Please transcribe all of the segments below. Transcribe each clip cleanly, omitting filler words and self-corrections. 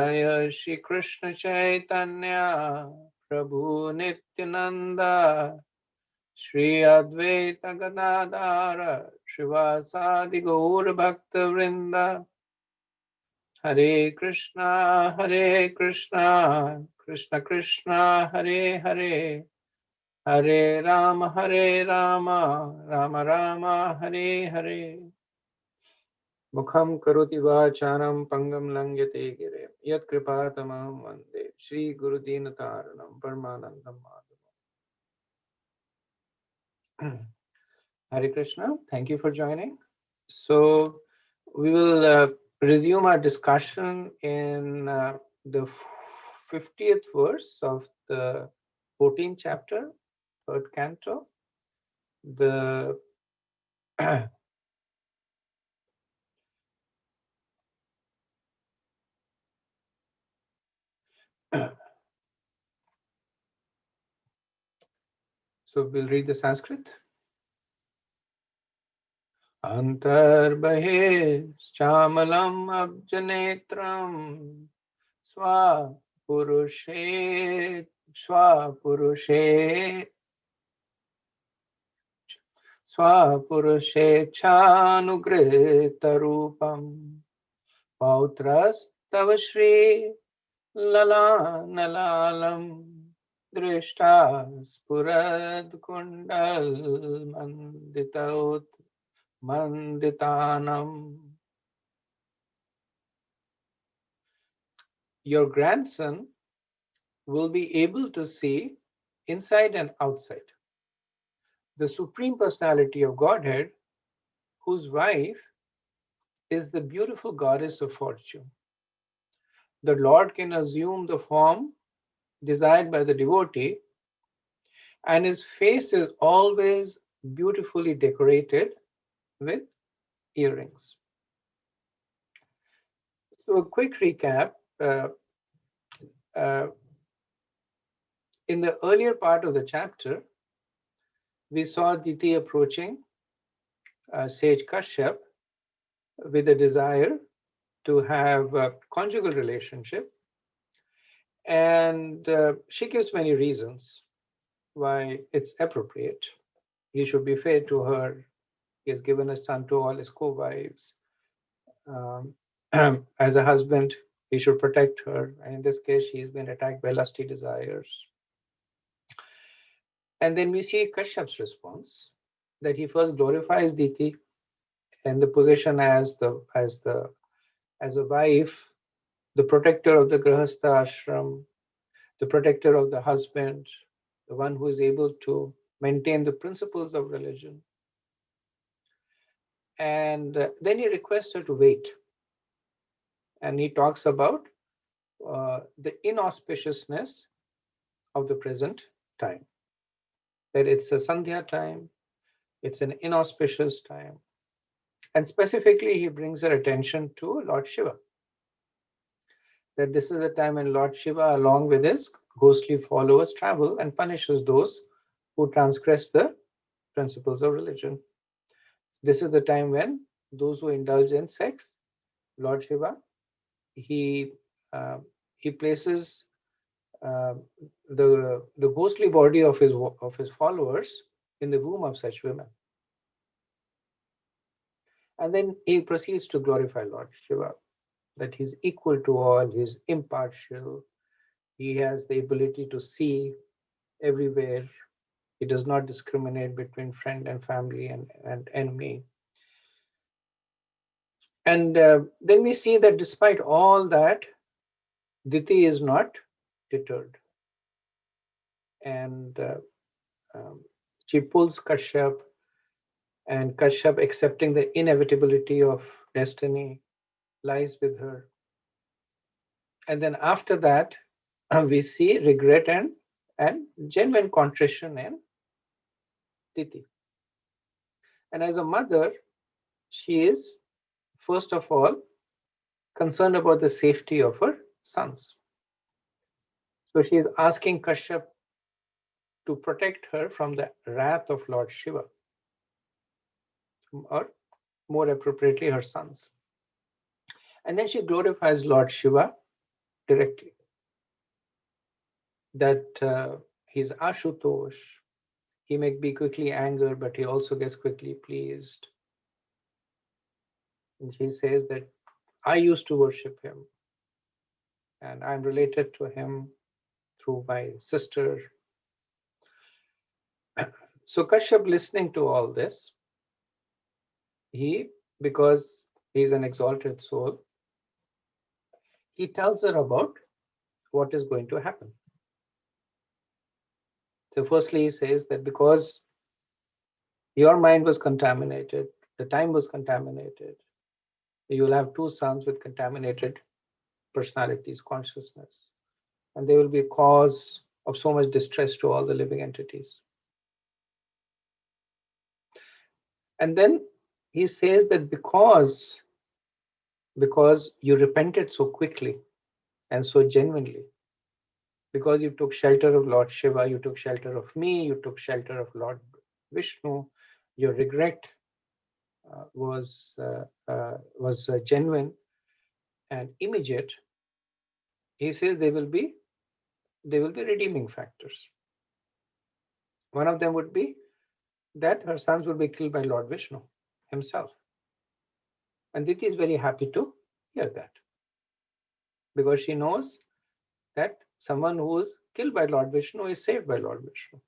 Jaya Shri Krishna Chaitanya Prabhu Nityananda Shri Advaita Gadadara Srivasadi Gaur Bhakta Vrinda Hare Krishna Krishna Krishna Hare Hare Hare Rama Rama Rama Hare Hare Mukham karoti vācāram pangam langyate gire yat kripatamaham vande Shri Guru Dinataranam Paramanandam Madhavam. Hare Krishna, thank you for joining. So we will resume our discussion in the 50th verse of the 14th chapter, third canto. The so we'll read the Sanskrit. Antarbahe Chamalam Abjanetram Swapurushe Swapurushe Swapurushe Chanugrita Rupam Pautras Tavashri Lalanalam Drishta Spurad Kundal Manditaut Manditanam. Your grandson will be able to see inside and outside the Supreme Personality of Godhead, whose wife is the beautiful goddess of fortune. The Lord can assume the form desired by the devotee, and his face is always beautifully decorated with earrings. So a quick recap. In the earlier part of the chapter, we saw Diti approaching sage Kashyap with a desire to have a conjugal relationship, and she gives many reasons why it's appropriate. He should be fair to her. He has given a son to all his co-wives. As a husband, he should protect her. And in this case, she's been attacked by lusty desires. And then we see Kashyap's response, that he first glorifies Diti and the position as a wife, the protector of the Grahastha ashram, the protector of the husband, the one who is able to maintain the principles of religion. And then he requests her to wait. And he talks about the inauspiciousness of the present time. That it's a Sandhya time, it's an inauspicious time. And specifically, he brings her attention to Lord Shiva. That this is a time when Lord Shiva, along with his ghostly followers, travel and punishes those who transgress the principles of religion. This is the time when those who indulge in sex, Lord Shiva, he places the ghostly body of his followers in the womb of such women. And then he proceeds to glorify Lord Shiva, that he's equal to all, he's impartial, he has the ability to see everywhere, he does not discriminate between friend and family and enemy. And then we see that despite all that, Diti is not deterred. And she pulls Kashyap, and Kashyap, accepting the inevitability of destiny, lies with her. And then after that, we see regret and genuine contrition in Diti. And as a mother, she is, first of all, concerned about the safety of her sons. So she is asking Kashyap to protect her from the wrath of Lord Shiva, or more appropriately, her sons. And then she glorifies Lord Shiva directly that he's Ashutosh. He may be quickly angered, but he also gets quickly pleased. And he says that I used to worship him, and I'm related to him through my sister. So Kashyap, listening to all this, because he's an exalted soul, he tells her about what is going to happen. So firstly, he says that because your mind was contaminated, the time was contaminated, you will have two sons with contaminated personalities, consciousness, and they will be a cause of so much distress to all the living entities. And then he says that because you repented so quickly and so genuinely, because you took shelter of Lord Shiva, you took shelter of me, you took shelter of Lord Vishnu, your regret was genuine and immediate. He says there will be redeeming factors. One of them would be that her sons will be killed by Lord Vishnu himself. And Diti is very happy to hear that, because she knows that someone who is killed by Lord Vishnu is saved by Lord Vishnu.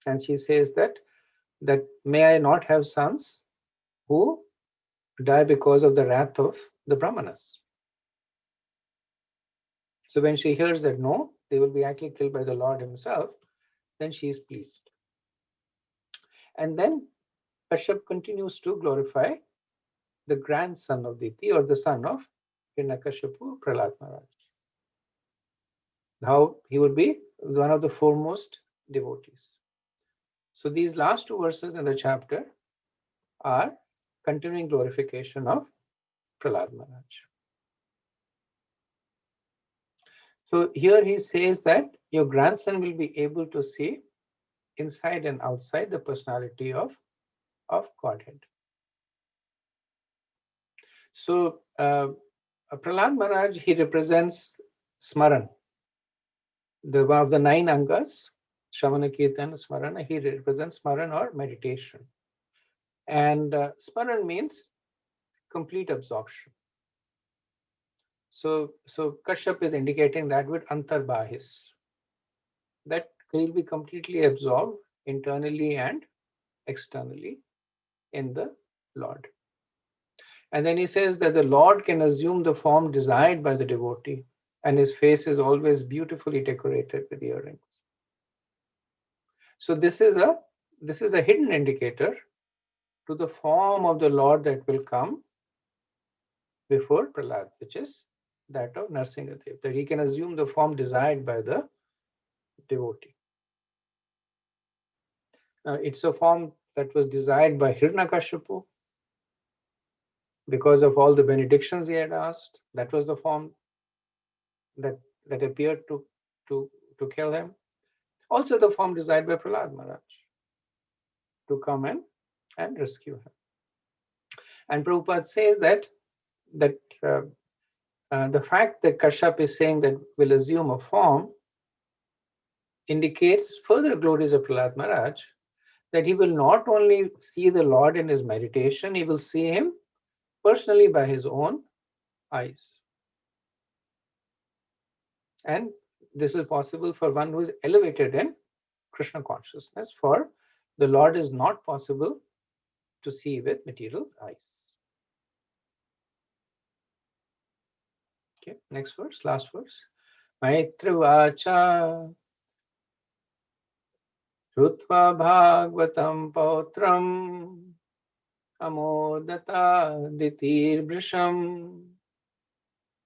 And she says that may I not have sons who die because of the wrath of the Brahmanas. So when she hears that no, they will be actually killed by the Lord himself, then she is pleased. And then Kashyap continues to glorify the grandson of Diti, or the son of Hiranyakashipu, Prahlad Maharaj. How he would be one of the foremost devotees. So these last two verses in the chapter are continuing glorification of Prahlad Maharaj. So here he says that your grandson will be able to see inside and outside the personality of Godhead. So Prahlad Maharaj, he represents Smaran, the one of the 9 angas, Shravana, Kirtana, Smarana. He represents Smaran, or meditation. And Smaran means complete absorption. So Kashyap is indicating that with Antarbahis, that he will be completely absorbed internally and externally in the Lord. And then he says that the Lord can assume the form desired by the devotee, and his face is always beautifully decorated with earrings. So this is a hidden indicator to the form of the Lord that will come before Prahlad, which is that of Narsingadev, that he can assume the form desired by the devotee. It's a form that was desired by Hiranyakashipu because of all the benedictions he had asked. That was the form that appeared to kill him. Also the form desired by Prahlad Maharaj to come and rescue him. And Prabhupada says that the fact that Kashyap is saying that will assume a form indicates further glories of Prahlad Maharaj, that he will not only see the Lord in his meditation, he will see him personally by his own eyes. And this is possible for one who is elevated in Krishna consciousness, for the Lord is not possible to see with material eyes. Okay, next verse, last verse. Maitrivacha Shrutva Bhagavatam Pautram Amodata Ditir Brisham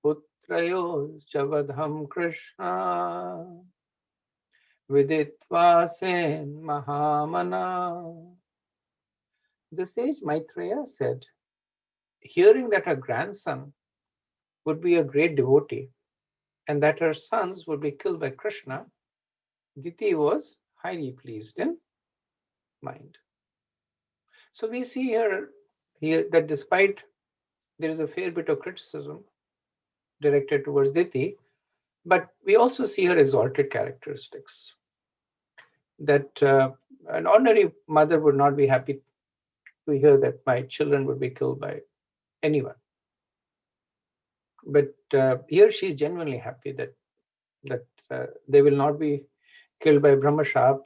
Putrayos Javadham Krishna Viditva Sen Mahamana. The sage Maitreya said, hearing that her grandson would be a great devotee and that her sons would be killed by Krishna, Diti was highly pleased in mind. So we see here that despite there is a fair bit of criticism directed towards Diti, but we also see her exalted characteristics. That an ordinary mother would not be happy to hear that my children would be killed by anyone. But here she is genuinely happy that they will not be killed by Brahma Shap,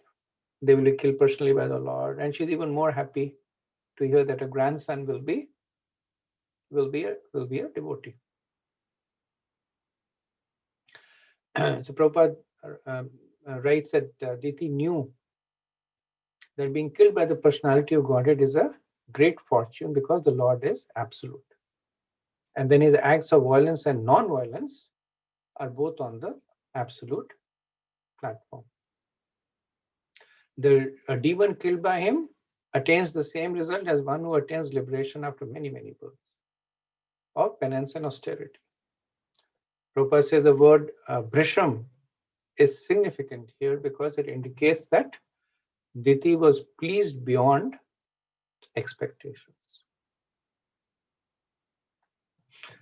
they will be killed personally by the Lord. And she's even more happy to hear that a grandson will be a devotee. So Prabhupada writes that Diti knew that being killed by the personality of Godhead is a great fortune because the Lord is absolute. And then his acts of violence and non-violence are both on the absolute platform. A demon killed by him attains the same result as one who attains liberation after many, many births of penance and austerity. Prabhupada says the word brisham is significant here because it indicates that Diti was pleased beyond expectations.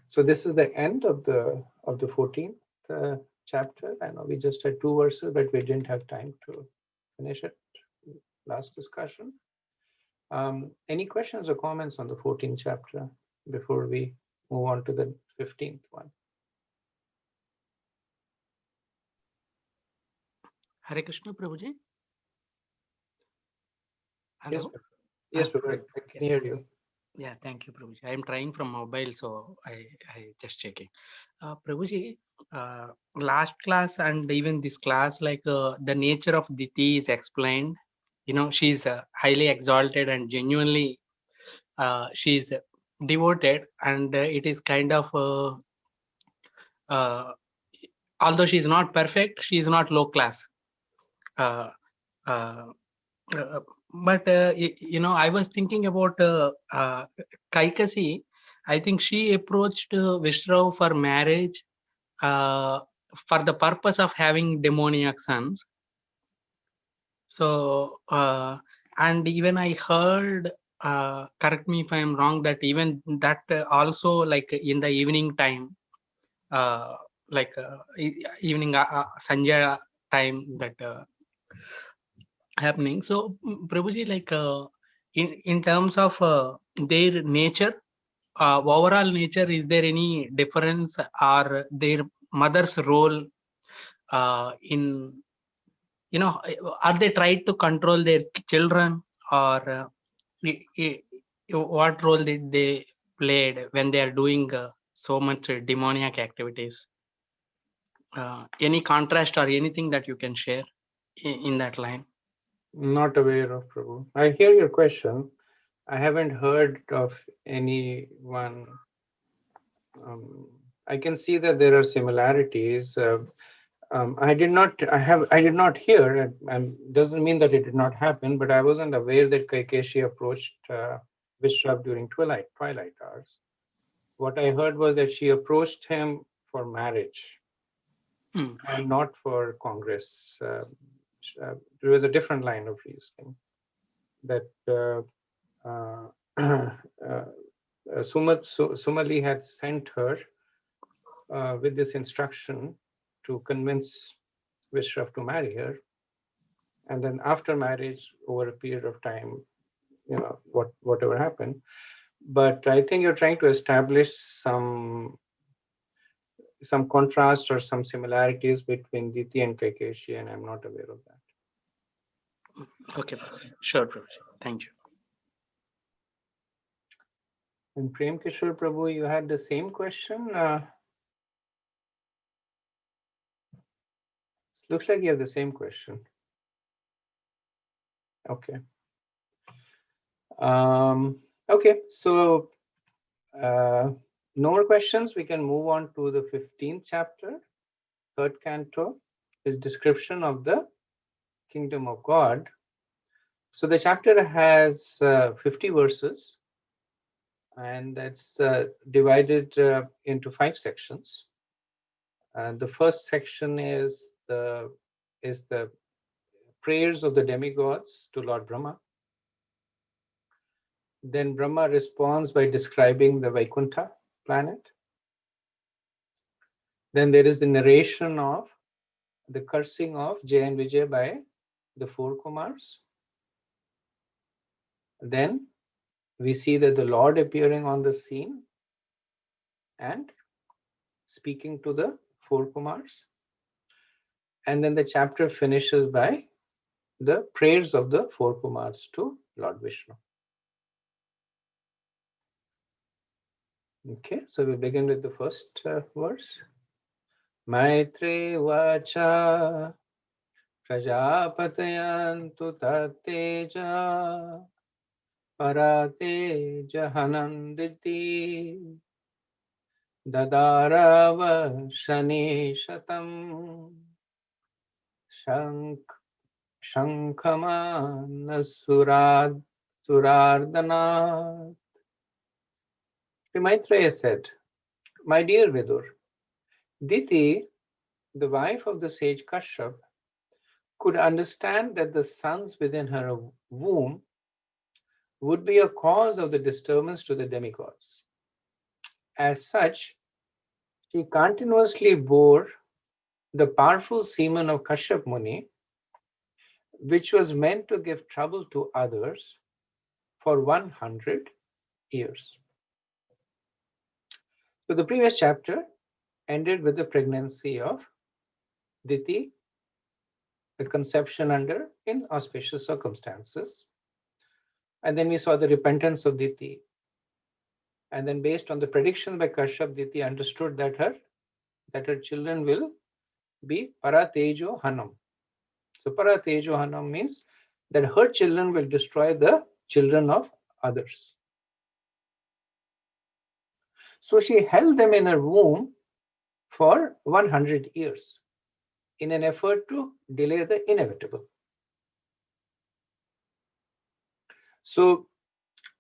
So this is the end of the 14th chapter. I know we just had 2 verses, but we didn't have time to finish it. Last discussion. Any questions or comments on the 14th chapter before we move on to the 15th one? Hare Krishna, Prabhuji. Hello. Yes, Prabhuji, I can hear you. Yeah, thank you, Prabhuji. I am trying from mobile, so I just checking. Prabhuji, last class and even this class, like the nature of Diti is explained. You know, she's highly exalted and genuinely she's devoted, and it is kind of although she's not perfect, she is not low class. But I was thinking about Kaikasi. I think she approached Vishnu for marriage for the purpose of having demoniac sons. So, and even I heard, correct me if I'm wrong, that even that also like in the evening time, evening Sanjay time that happening. So, Prabhuji, like in terms of their nature, overall nature, is there any difference or their mother's role in, are they tried to control their children, or what role did they played when they are doing so much demoniac activities? Any contrast or anything that you can share in that line? Not aware of, Prabhu. I hear your question. I haven't heard of anyone. I can see that there are similarities. I did not hear, and doesn't mean that it did not happen, but I wasn't aware that Kaikeshi approached Vishnu during twilight hours. What I heard was that she approached him for marriage and not for Congress. There was a different line of reasoning that Sumali had sent her with this instruction to convince Vishnu to marry her, and then after marriage, over a period of time, whatever happened. But I think you're trying to establish some contrast or some similarities between Diti and Kaikeshi, and I'm not aware of that. Okay, sure, Prabhuji. Thank you. And Prem Kishore Prabhu, you had the same question. Looks like you have the same question. Okay. Okay, so no more questions. We can move on to the 15th chapter, 3rd canto, is description of the kingdom of God. So the chapter has 50 verses, and that's divided into 5 sections. And the first section is the prayers of the demigods to Lord Brahma. Then Brahma responds by describing the Vaikuntha planet. Then there is the narration of the cursing of Jay and Vijay by the four Kumars. Then we see that the Lord appearing on the scene and speaking to the four Kumars. And then the chapter finishes by the prayers of the four Kumars to Lord Vishnu. Okay, so we begin with the first verse. Maitre vacha prajapatayantu tatteja parate jahananditi dadarava shani shatam shankhamana surardana. Maitreya said, "My dear Vidur, Diti, the wife of the sage Kashyap, could understand that the sons within her womb would be a cause of the disturbance to the demigods. As such, she continuously bore the powerful semen of Kashyap Muni, which was meant to give trouble to others for 100 years." So the previous chapter ended with the pregnancy of Diti, the conception under inauspicious circumstances. And then we saw the repentance of Diti. And then based on the prediction by Kashyap, Diti understood that her children will be Paratejo Hanam. So Paratejo Hanam means that her children will destroy the children of others. So she held them in her womb for 100 years in an effort to delay the inevitable. So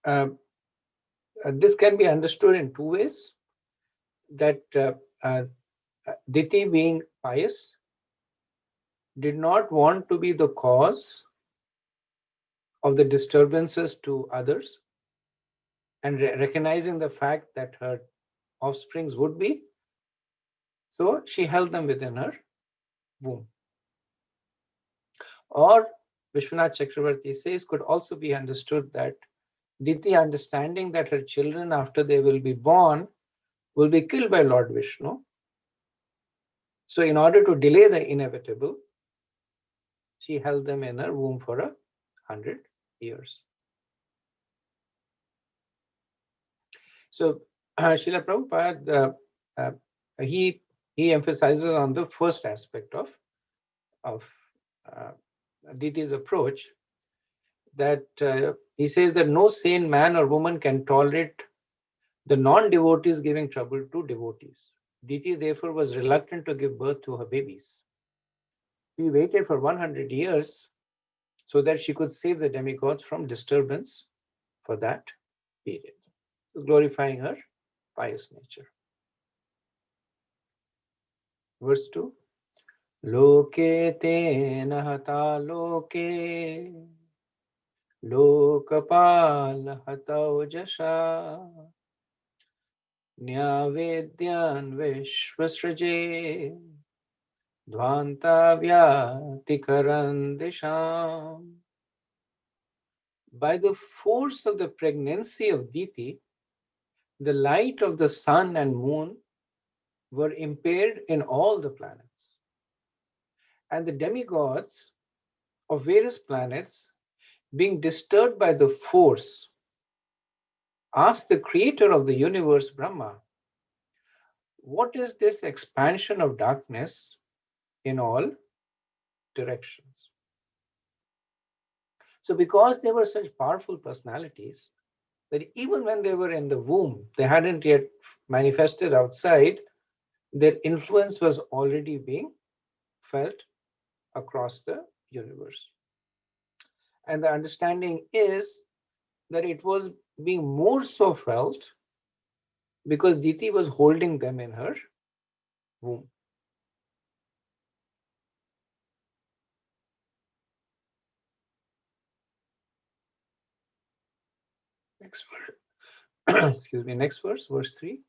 this can be understood in two ways. That Diti, being pious, did not want to be the cause of the disturbances to others, and recognizing the fact that her offsprings would be, so she held them within her womb. Or Vishwanath Chakravarti says, could also be understood that Diti, understanding that her children after they will be born will be killed by Lord Vishnu, so in order to delay the inevitable, she held them in her womb for 100 years. So Srila Prabhupada, he emphasizes on the first aspect of Diti's approach, that he says that no sane man or woman can tolerate the non-devotees giving trouble to devotees. Diti therefore was reluctant to give birth to her babies. She waited for 100 years so that she could save the demigods from disturbance for that period, glorifying her pious nature. Verse 2. Loke tena hata loke lokapal hatau jasha nyavedyan vishvasraje dvantavya disham. By the force of the pregnancy of Diti, the light of the sun and moon were impaired in all the planets. And the demigods of various planets, being disturbed by the force, asked the creator of the universe, Brahma, what is this expansion of darkness in all directions? So because they were such powerful personalities, that even when they were in the womb, they hadn't yet manifested outside, their influence was already being felt across the universe. And the understanding is that it was being more so felt because Diti was holding them in her womb. Next verse. Excuse me, next verse, verse 3.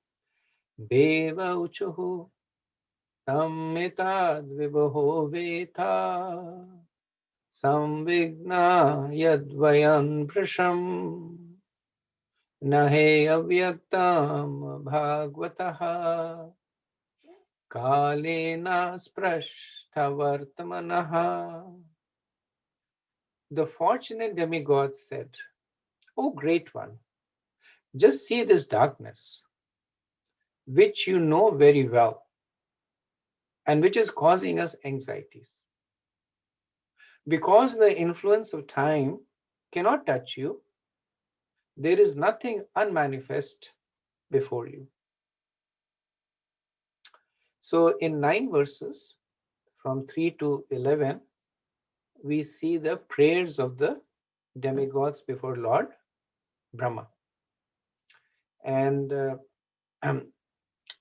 Deva uchuhu Tammita dviboho vetha samvigna yadvayan prasham nahe avyaktam bhagvataha kalena sprashthavartamanaha. The fortunate demigod said, "O great one, just see this darkness, which you know very well, and which is causing us anxieties. Because the influence of time cannot touch you, there is nothing unmanifest before you." So in 9 verses, from 3 to 11, we see the prayers of the demigods before Lord Brahma. And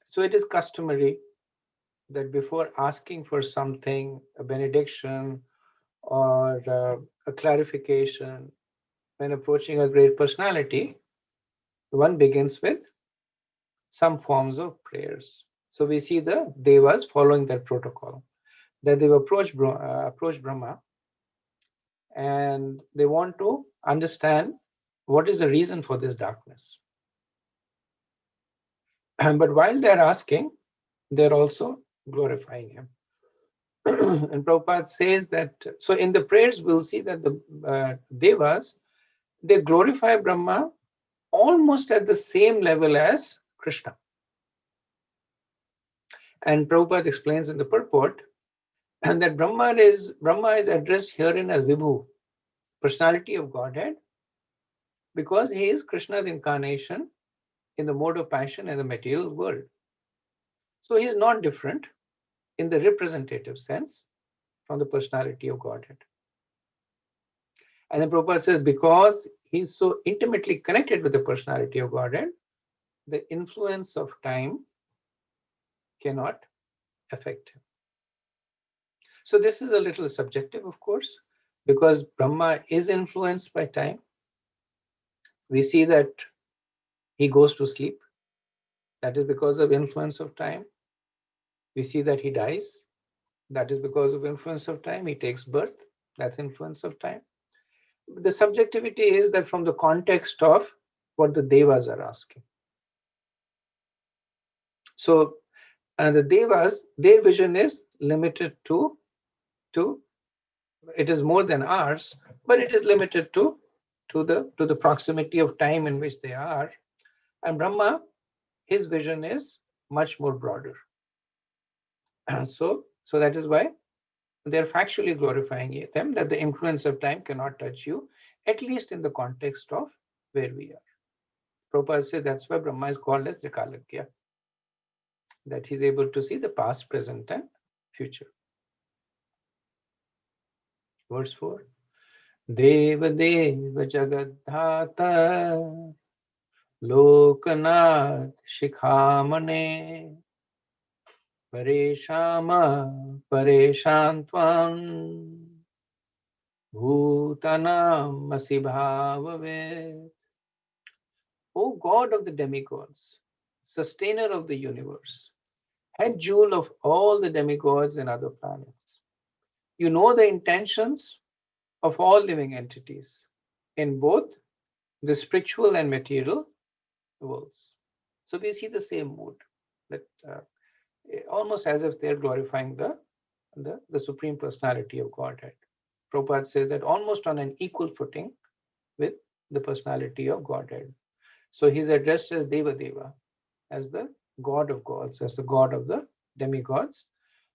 so it is customary that before asking for something, a benediction or a clarification, when approaching a great personality, one begins with some forms of prayers. So we see the devas following that protocol, that they approach Brahma and they want to understand what is the reason for this darkness. But while they're asking, they're also glorifying him. And Prabhupada says that, so in the prayers, we'll see that the devas, they glorify Brahma almost at the same level as Krishna. And Prabhupada explains in the purport and that Brahma is addressed herein as Vibhu, personality of Godhead, because he is Krishna's incarnation in the mode of passion in the material world. So he is not different in the representative sense from the personality of Godhead. And then Prabhupada says, because he's so intimately connected with the personality of Godhead, the influence of time cannot affect him. So this is a little subjective, of course, because Brahma is influenced by time. We see that he goes to sleep. That is because of influence of time. We see that he dies. That is because of influence of time. He takes birth. That's influence of time. The subjectivity is that from the context of what the devas are asking. So the devas, their vision is limited to it is more than ours, but it is limited to the proximity of time in which they are. And Brahma, his vision is much more broader. So that is why they're factually glorifying them, that the influence of time cannot touch you, at least in the context of where we are. Prabhupada says that's why Brahma is called as Trikalagya, that he's able to see the past, present, and future. Verse 4. Deva Deva Jagadhata Lokanath Shikhamane Pareshama Pareshantvam Bhutanam Masibhavavet. O God of the demigods, sustainer of the universe, head jewel of all the demigods and other planets, you know the intentions of all living entities in both the spiritual and material worlds. So we see the same mood, that almost as if they're glorifying the Supreme Personality of Godhead. Prabhupada says that almost on an equal footing with the personality of Godhead. So he's addressed as Deva Deva, as the God of gods, as the God of the demigods,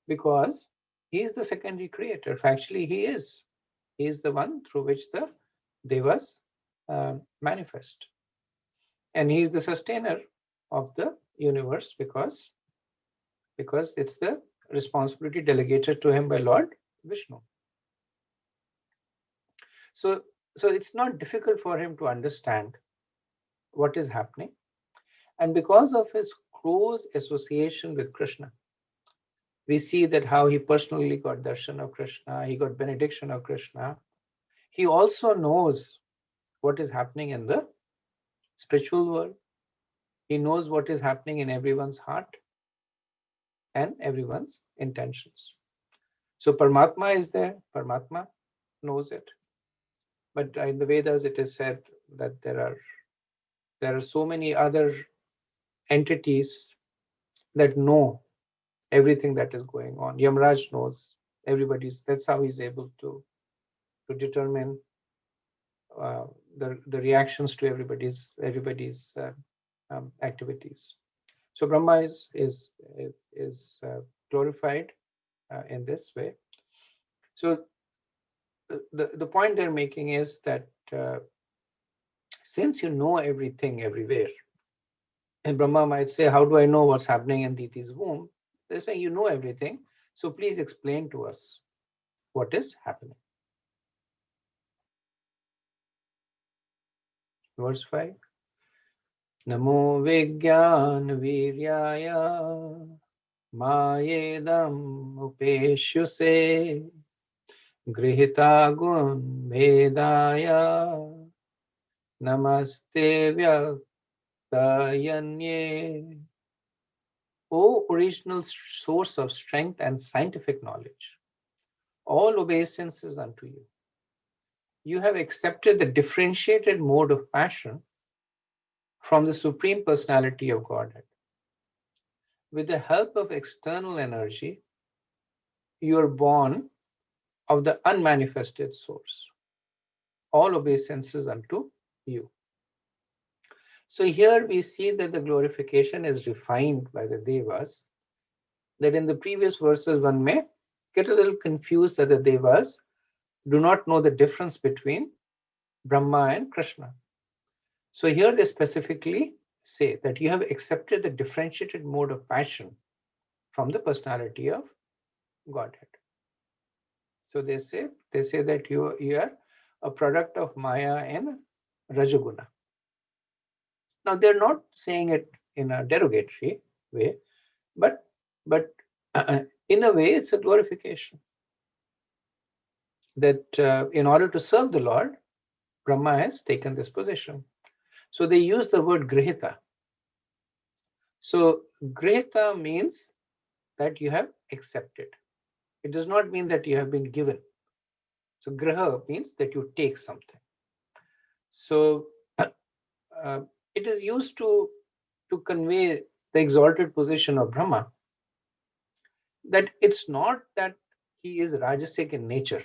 because he is the secondary creator. Factually, he is. He is the one through which the devas manifest. And he is the sustainer of the universe because it's the responsibility delegated to him by Lord Vishnu. So it's not difficult for him to understand what is happening. And because of his close association with Krishna, we see that how he personally got darshan of Krishna, he got benediction of Krishna. He also knows what is happening in the spiritual world. He knows what is happening in everyone's heart. and everyone's intentions. So Paramatma is there, Paramatma knows it. But in the Vedas it is said that there are so many other entities that know everything that is going on. Yamraj knows that's how he's able to determine the reactions to everybody's activities. So Brahma is glorified in this way. So the point they're making is that since you know everything everywhere, and Brahma might say, how do I know what's happening in Diti's womb? They say, you know everything, so please explain to us what is happening. Verse 5. Namo Vigyan Viryaya Mayedam Upeshyuse Grihita Gun Vedaya Namaste Vyaktayanye. O original source of strength and scientific knowledge, all obeisances unto you. You have accepted the differentiated mode of passion from the Supreme Personality of Godhead. With the help of external energy, you are born of the unmanifested source. All obeisances unto you. So here we see that the glorification is refined by the Devas, that in the previous verses one may get a little confused that the Devas do not know the difference between Brahma and Krishna. So here they specifically say that you have accepted the differentiated mode of passion from the personality of Godhead. So they say that you are a product of Maya and Rajaguna. Now they're not saying it in a derogatory way, but in a way it's a glorification. That in order to serve the Lord, Brahma has taken this position. So they use the word grihita. So grihita means that you have accepted. It does not mean that you have been given. So graha means that you take something. So it is used to convey the exalted position of Brahma, that it's not that he is rajasic in nature.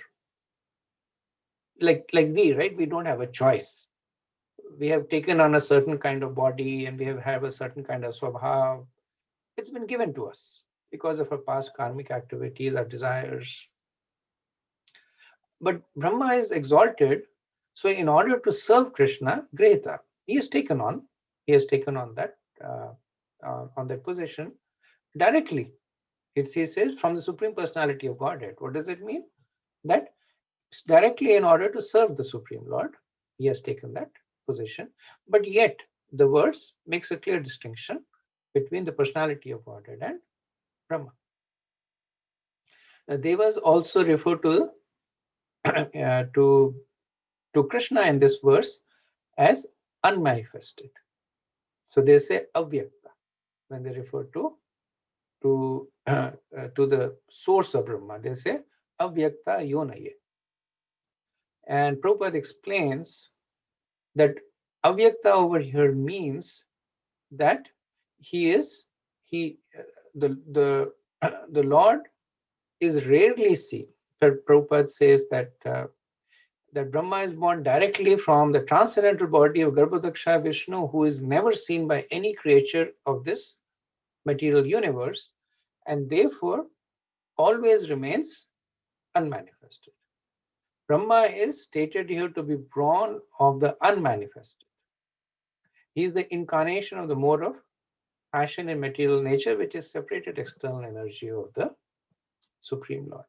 Like we, right? We don't have a choice. We have taken on a certain kind of body and we have a certain kind of swabhav. It's been given to us because of our past karmic activities, our desires. But Brahma is exalted. So in order to serve Krishna, Grihita, he has taken on that on that position directly. He says from the Supreme Personality of Godhead. What does it mean? That directly in order to serve the Supreme Lord, he has taken that position. But yet the verse makes a clear distinction between the personality of Godhead and Brahma. The Devas also refer to Krishna in this verse as unmanifested. So they say avyakta when they refer to the source of Brahma. They say avyakta yonaye. And Prabhupada explains that avyakta over here means that the Lord is rarely seen. Prabhupada says that Brahma is born directly from the transcendental body of Garbhodaksha Vishnu, who is never seen by any creature of this material universe, and therefore always remains unmanifested. Brahma is stated here to be born of the unmanifested. He is the incarnation of the mode of passion in material nature, which is separated external energy of the Supreme Lord.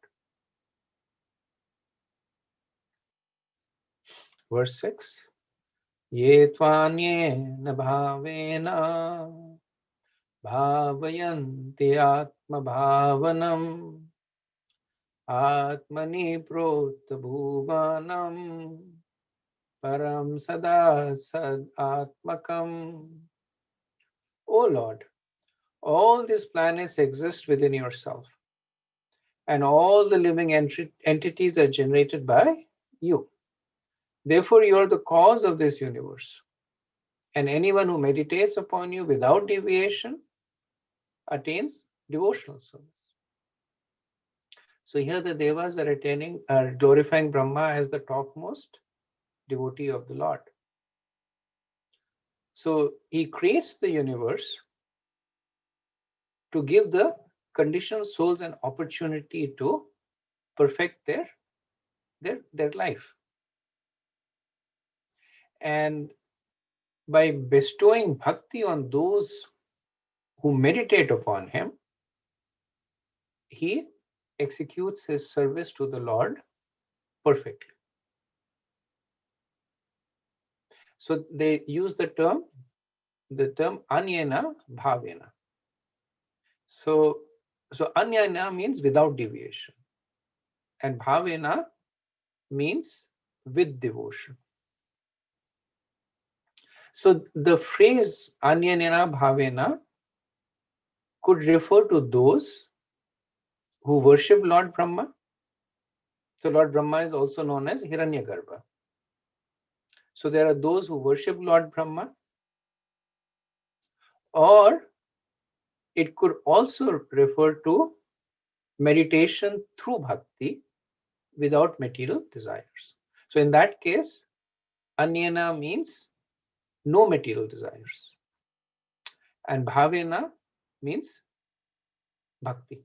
Verse 6. Ye tvanyena bhavena bhavayanti atma bhavanam atmani prota bhuvanam param sada sad atmakam. O Lord, All these planets exist within yourself, and all the living entities are generated by you. Therefore, you are the cause of this universe. And anyone who meditates upon you without deviation attains devotional service. So here the Devas are glorifying Brahma as the topmost devotee of the Lord. So he creates the universe to give the conditioned souls an opportunity to perfect their life. And by bestowing bhakti on those who meditate upon him, he executes his service to the Lord perfectly. So they use the term anyena bhavena. So anyena means without deviation, and bhavena means with devotion. So the phrase anyena bhavena could refer to those who worship Lord Brahma. So Lord Brahma is also known as Hiranyagarbha. So there are those who worship Lord Brahma, or it could also refer to meditation through bhakti without material desires. So in that case, anyena means no material desires, and bhavena means bhakti.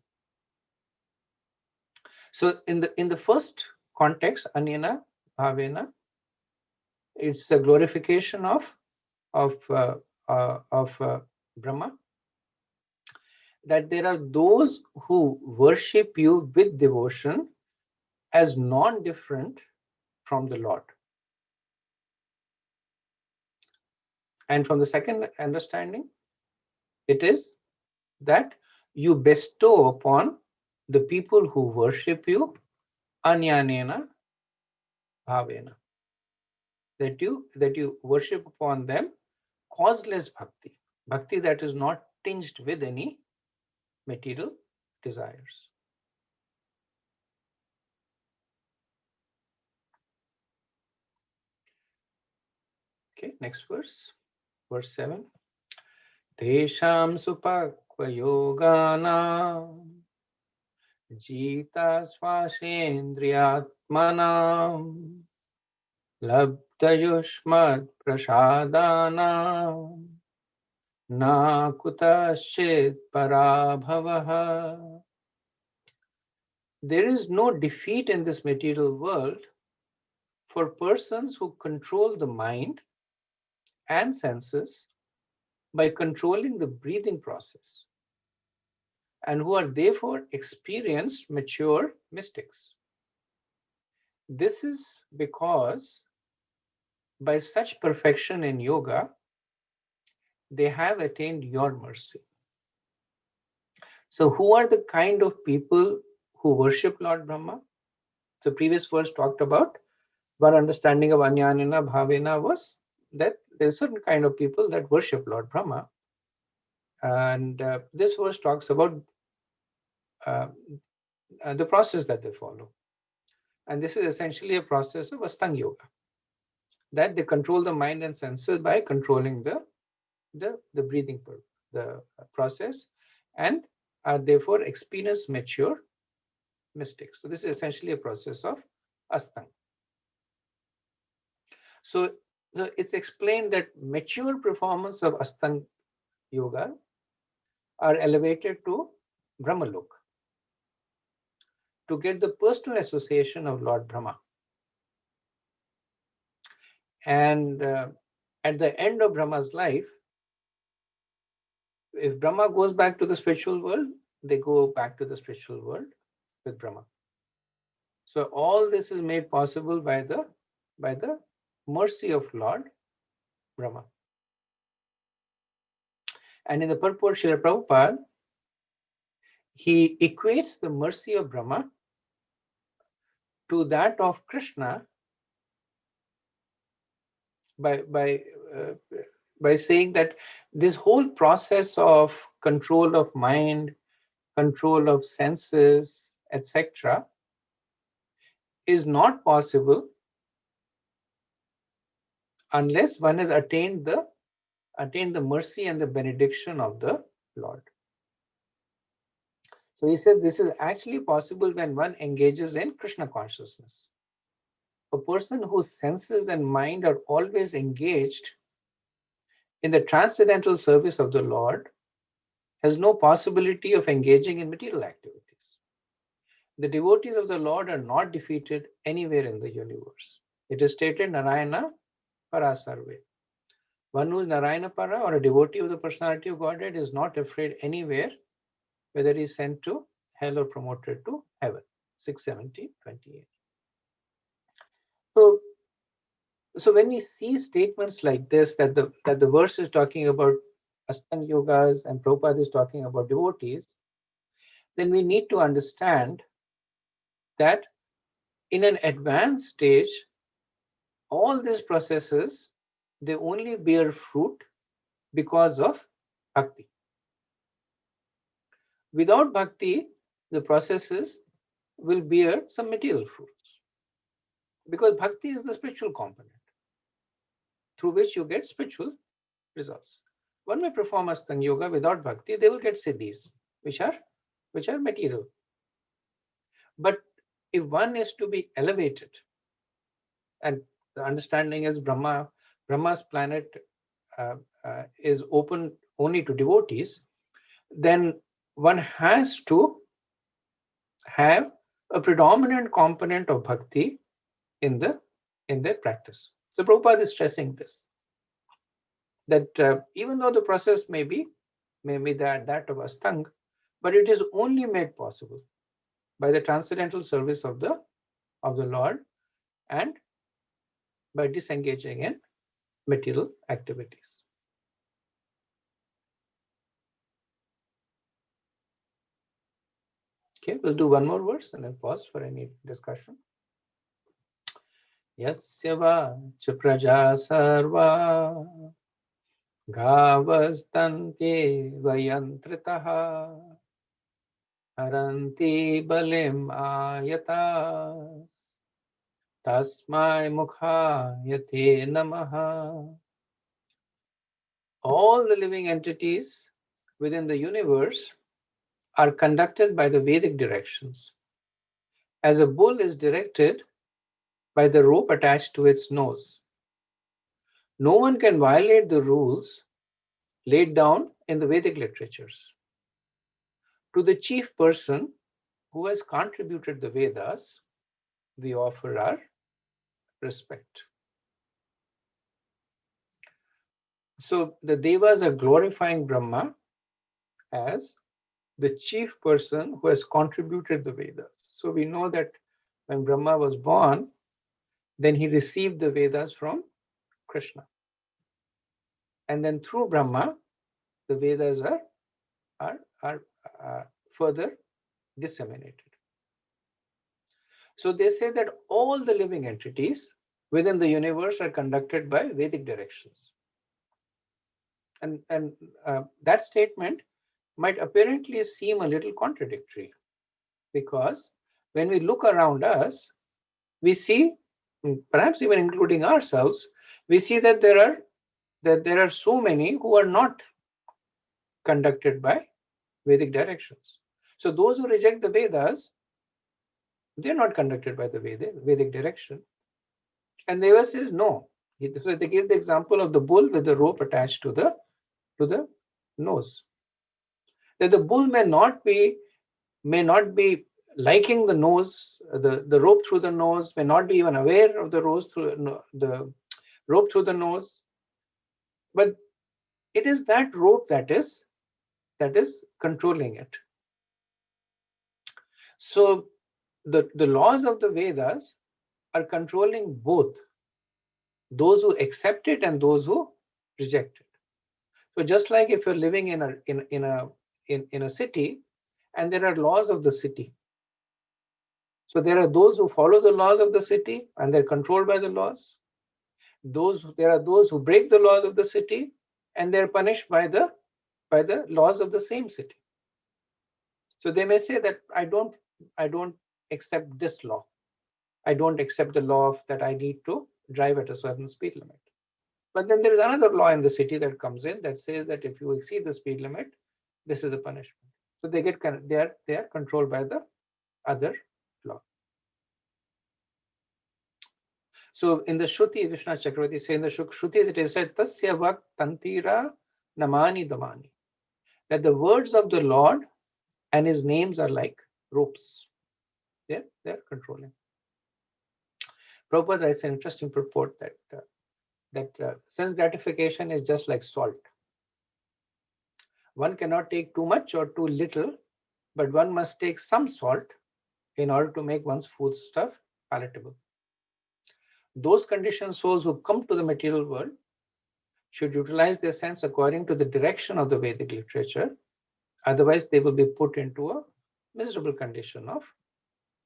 So in the first context, anyena bhavena, it's a glorification of Brahma, that there are those who worship you with devotion as non-different from the Lord. And from the second understanding, it is that you bestow upon the people who worship you anyanena bhavena, that you worship upon them causeless bhakti that is not tinged with any material desires. Okay, next verse 7. Tesham supakva yoganam jita swashendriyatmanam labdayushmat prasadanam na kutaschit parabhavaha. There is no defeat in this material world for persons who control the mind and senses by controlling the breathing process, and who are therefore experienced mature mystics. This is because by such perfection in yoga, they have attained your mercy. So who are the kind of people who worship Lord Brahma? So previous verse talked about, one understanding of Anyanena Bhavena was that there are certain kind of people that worship Lord Brahma. And this verse talks about the process that they follow. And this is essentially a process of Astanga Yoga, that they control the mind and senses by controlling the breathing the process, and are therefore experienced mature mystics. So this is essentially a process of Astanga. So it's explained that mature performance of Astanga Yoga are elevated to Brahmalok to get the personal association of Lord Brahma. And at the end of Brahma's life, if Brahma goes back to the spiritual world, they go back to the spiritual world with Brahma. So all this is made possible by the mercy of Lord Brahma. And in the purport, Srila Prabhupada, he equates the mercy of Brahma to that of Krishna by by saying that this whole process of control of mind, control of senses, etc., is not possible unless one has attained the mercy and the benediction of the Lord. So he said this is actually possible when one engages in Krishna consciousness. A person whose senses and mind are always engaged in the transcendental service of the Lord has no possibility of engaging in material activities. The devotees of the Lord are not defeated anywhere in the universe. It is stated, Narayana Para Sarve. One who is Narayana Para, or a devotee of the personality of Godhead, is not afraid anywhere, whether he is sent to hell or promoted to heaven. 670:28. So when we see statements like this, that the verse is talking about Astanga Yogas and Prabhupada is talking about devotees, then we need to understand that in an advanced stage, all these processes, they only bear fruit because of bhakti. Without bhakti, the processes will bear some material fruits, because bhakti is the spiritual component through which you get spiritual results. One may perform Astanga Yoga without bhakti, they will get siddhis, which are material. But if one is to be elevated, and the understanding is Brahma's planet is open only to devotees, then one has to have a predominant component of bhakti in their practice. So Prabhupada is stressing this, that even though the process may be that of Astanga, but it is only made possible by the transcendental service of the Lord and by disengaging in material activities. Okay, we'll do one more verse and then pause for any discussion. Yasya vacha praja sarva gavastanti vayantritaha haranti balim ayatas tasmai mukhayate namaha. All the living entities within the universe are conducted by the Vedic directions, as a bull is directed by the rope attached to its nose. No one can violate the rules laid down in the Vedic literatures. To the chief person who has contributed the Vedas, we offer our respect. So the Devas are glorifying Brahma as the chief person who has contributed the Vedas. So we know that when Brahma was born, then he received the Vedas from Krishna. And then through Brahma, the Vedas are further disseminated. So they say that all the living entities within the universe are conducted by Vedic directions. And that statement might apparently seem a little contradictory, because when we look around us, we see, perhaps even including ourselves, we see that there are so many who are not conducted by Vedic directions. So those who reject the Vedas, they're not conducted by the Vedic direction. And Deva says no. So they give the example of the bull with the rope attached to the nose. That the bull may not be liking the nose, the rope through the nose, may not be even aware of the rope through the nose, but it is that rope that is controlling it. So the laws of the Vedas are controlling both those who accept it and those who reject it. So just like if you're living in a city and there are laws of the city, so there are those who follow the laws of the city and they're controlled by the laws. There are those who break the laws of the city and they're punished by the laws of the same city. So they may say that I don't accept this law. I don't accept the law of that I need to drive at a certain speed limit. But then there is another law in the city that comes in that says that if you exceed the speed limit, this is the punishment. So they are controlled by the other law. So in the Shruti, Vishnu Chakravarti say in the Shruti, it is said, Tasya vak tantira namani damani, that the words of the Lord and his names are like ropes. They're controlling. Prabhupada writes an interesting purport that sense gratification is just like salt. One cannot take too much or too little, but one must take some salt in order to make one's foodstuff palatable. Those conditioned souls who come to the material world should utilize their sense according to the direction of the Vedic literature. Otherwise, they will be put into a miserable condition of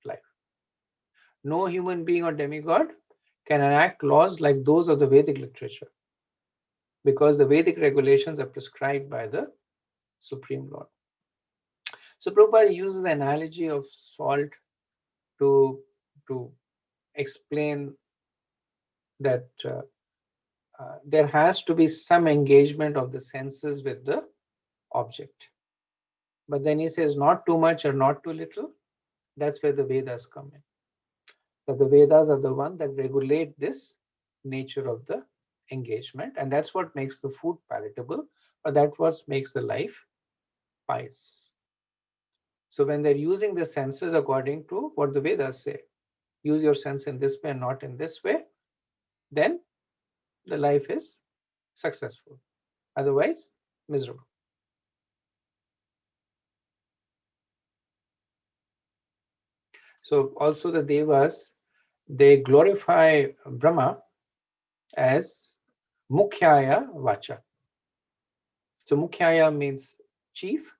life. No human being or demigod can enact laws like those of the Vedic literature, because the Vedic regulations are prescribed by the Supreme Lord. So Prabhupada uses the analogy of salt to explain that there has to be some engagement of the senses with the object. But then he says not too much or not too little. That's where the Vedas come in. That the Vedas are the one that regulate this nature of the engagement, and that's what makes the food palatable, or that's what makes the life pious. So when they're using the senses according to what the Vedas say, use your sense in this way and not in this way, then the life is successful. Otherwise, miserable. So also the Devas, they glorify Brahma as Mukhyaya Vacha. So Mukhyaya means chief,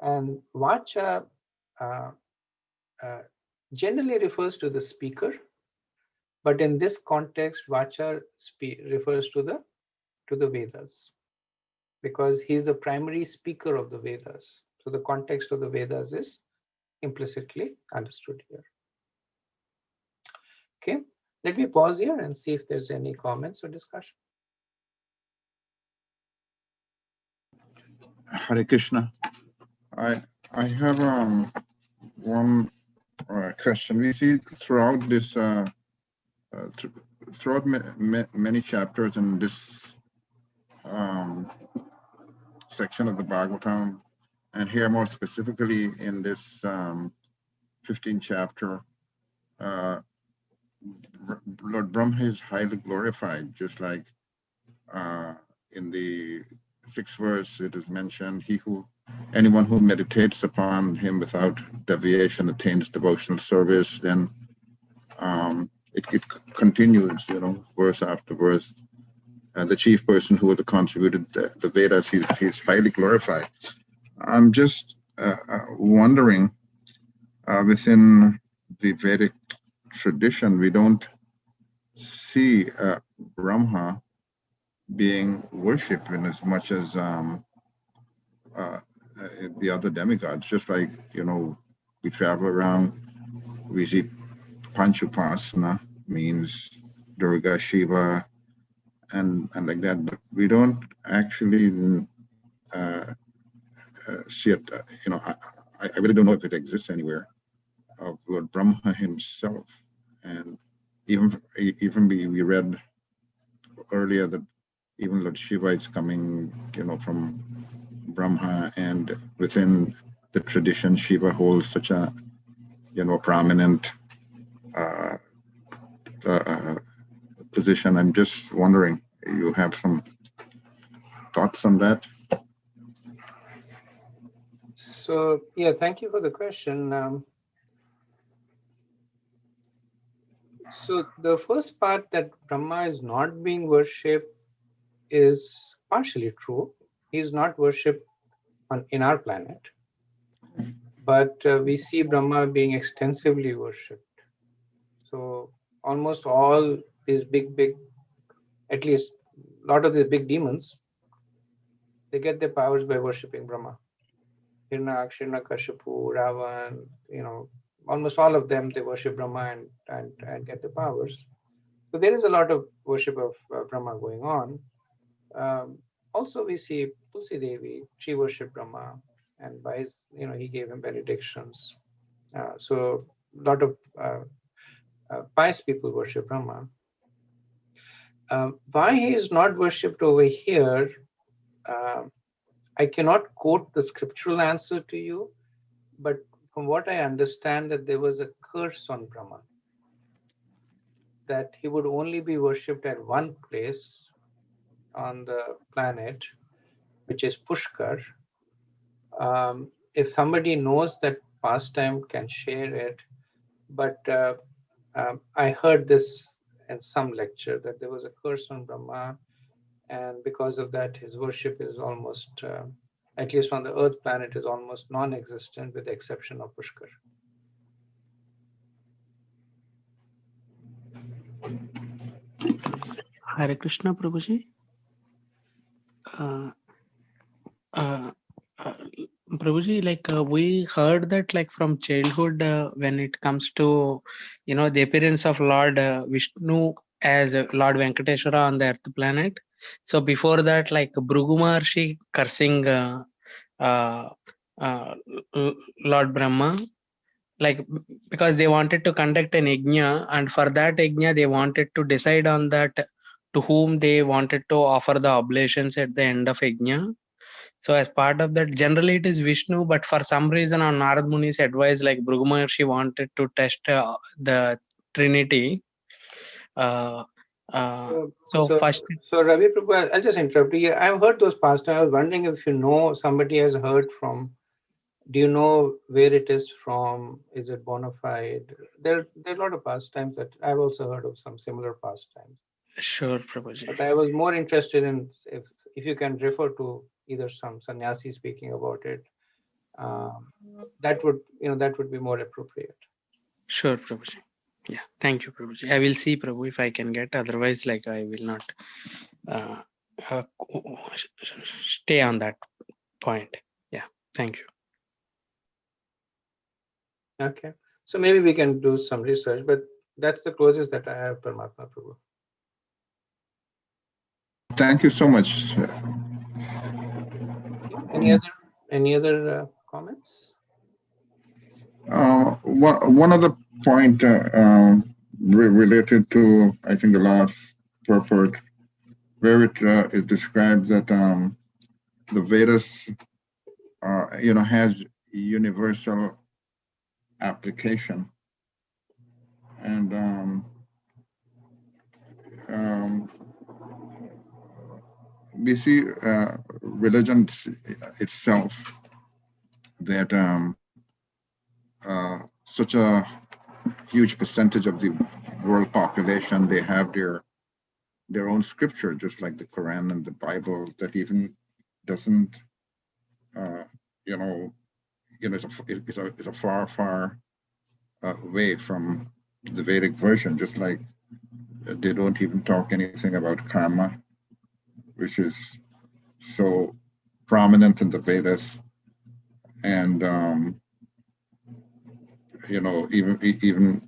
and Vacha generally refers to the speaker, but in this context, Vacha refers to the Vedas, because he's the primary speaker of the Vedas. So the context of the Vedas is implicitly understood here. Okay, let me pause here and see if there's any comments or discussion. Hare Krishna. I have one question. We see throughout this throughout many chapters in this section of the Bhagavatam, and here more specifically in this 15th chapter, Lord Brahma is highly glorified, just like in the 6th verse it is mentioned, anyone who meditates upon him without deviation attains devotional service. Then it continues, verse after verse. The chief person who had contributed the Vedas, he's highly glorified. I'm just wondering, within the Vedic tradition, we don't see Brahma being worshipped in as much as the other demigods. Just like, we travel around, we see Panchupasana, means Durga, Shiva, and like that, but we don't actually see it. I really don't know if it exists anywhere, of Lord Brahma himself. And even we read earlier that even Lord Shiva is coming, from Brahma, and within the tradition, Shiva holds such a, prominent position. I'm just wondering, you have some thoughts on that? So yeah, thank you for the question. So the first part, that Brahma is not being worshipped, is partially true. He is not worshipped in our planet, but we see Brahma being extensively worshipped. So almost all these big, at least a lot of the big demons They get their powers by worshipping Brahma. Hiranyakashipu, Hiranyakashipu, Ravan, almost all of them, they worship Brahma and get the powers. So there is a lot of worship of Brahma going on. Also, we see Tulsi Devi, she worshipped Brahma, and by his, he gave him benedictions. So a lot of pious people worship Brahma. Why he is not worshipped over here, I cannot quote the scriptural answer to you, but from what I understand, that there was a curse on Brahma, that he would only be worshipped at one place on the planet, which is Pushkar. If somebody knows that pastime, can share it. But I heard this in some lecture, that there was a curse on Brahma, and because of that, his worship is almost, at least on the Earth planet, is almost non-existent, with the exception of Pushkar. Hare Krishna, Prabhuji. Prabhuji, we heard that from childhood, when it comes to, the appearance of Lord Vishnu as Lord Venkateshwara on the Earth planet. So before that, Bhrigu Maharshi cursing Lord Brahma, because they wanted to conduct an yajna, and for that yajna they wanted to decide on that to whom they wanted to offer the oblations at the end of yajna. So as part of that, generally it is Vishnu, but for some reason on Narad Muni's advice, Bhrigu Maharshi wanted to test the Trinity. So first. So Ravi Prabhu, I'll just interrupt you. I've heard those pastimes. I was wondering if somebody has heard from. Do you know where it is from? Is it bona fide? There are a lot of pastimes that I've also heard of, some similar pastimes. Sure, Prabhuji. But I was more interested in if you can refer to either some sannyasi speaking about it. That would be more appropriate. Sure, Prabhuji. Yeah, thank you, Prabhuji. I will see, Prabhu, if I can get. Otherwise, I will not stay on that point. Yeah, thank you. Okay, so maybe we can do some research, but that's the closest that I have, Paramatma Prabhu. Thank you so much. Any other comments? One other point related to, I think, the last purport, where it describes that the Vedas, has universal application, and we see religion itself that such a huge percentage of the world population, they have their own scripture, just like the Quran and the Bible, that even doesn't, it's a far way from the Vedic version, just like they don't even talk anything about karma, which is so prominent in the Vedas, and even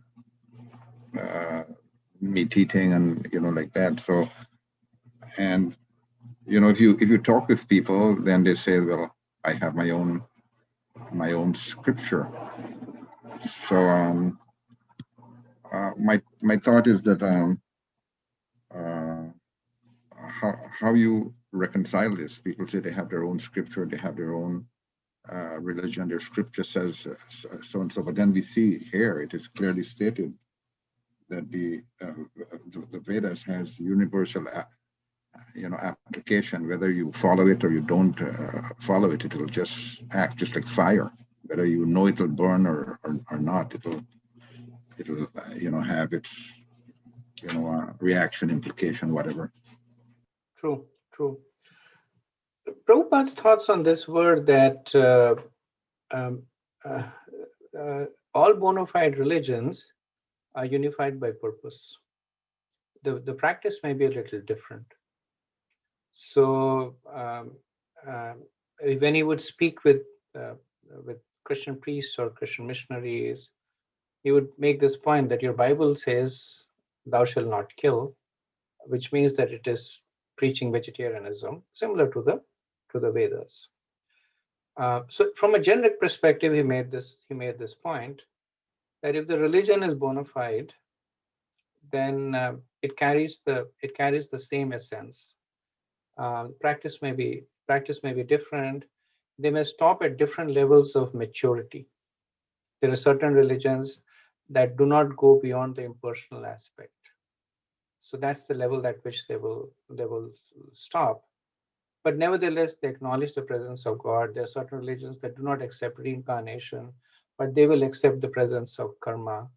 meat eating and like that. So, and if you talk with people, then they say, well, I have my own scripture. So my thought is that how you reconcile this? People say they have their own scripture, they have their own religion, their scripture says so and so, but then we see here it is clearly stated that the Vedas has universal application. Whether you follow it or you don't follow it, it will just act just like fire. Whether you know it will burn or not, it'll have its reaction, implication, whatever. True. Prabhupada's thoughts on this were that all bona fide religions are unified by purpose. The practice may be a little different. So when he would speak with Christian priests or Christian missionaries, he would make this point that your Bible says, "Thou shalt not kill," which means that it is preaching vegetarianism, similar to the Vedas. So, from a generic perspective, he made this point that if the religion is bona fide, then it carries the same essence. Practice may be different. They may stop at different levels of maturity. There are certain religions that do not go beyond the impersonal aspect. So that's the level at which they will stop. But nevertheless, they acknowledge the presence of God. There are certain religions that do not accept reincarnation, but they will accept the presence of karma,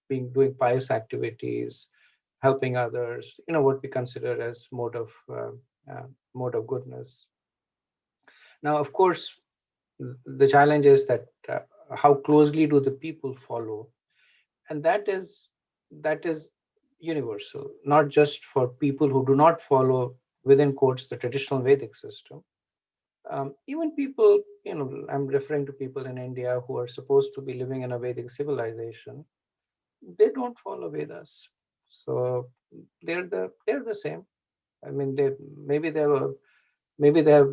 doing pious activities, helping others. What we consider as mode of goodness. Now, of course, the challenge is that how closely do the people follow, and that is universal, not just for people who do not follow, within quotes, the traditional Vedic system. Even people, I'm referring to people in India who are supposed to be living in a Vedic civilization, they don't follow Vedas. So they're the same. I mean, maybe they have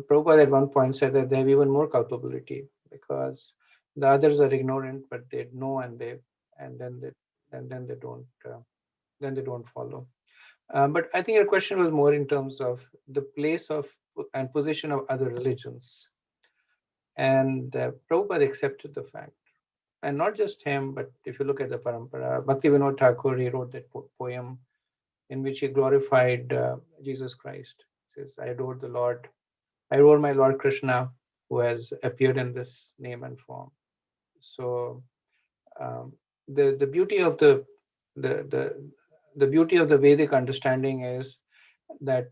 Prabhupada at one point said that they have even more culpability because the others are ignorant, but they know and then they don't follow. But I think your question was more in terms of the place of and position of other religions. And Prabhupada accepted the fact. And not just him, but if you look at the parampara, Bhakti Vinod Thakur, he wrote that poem in which he glorified Jesus Christ. He says, I adore my Lord Krishna, who has appeared in this name and form. So the beauty of the beauty of the Vedic understanding is that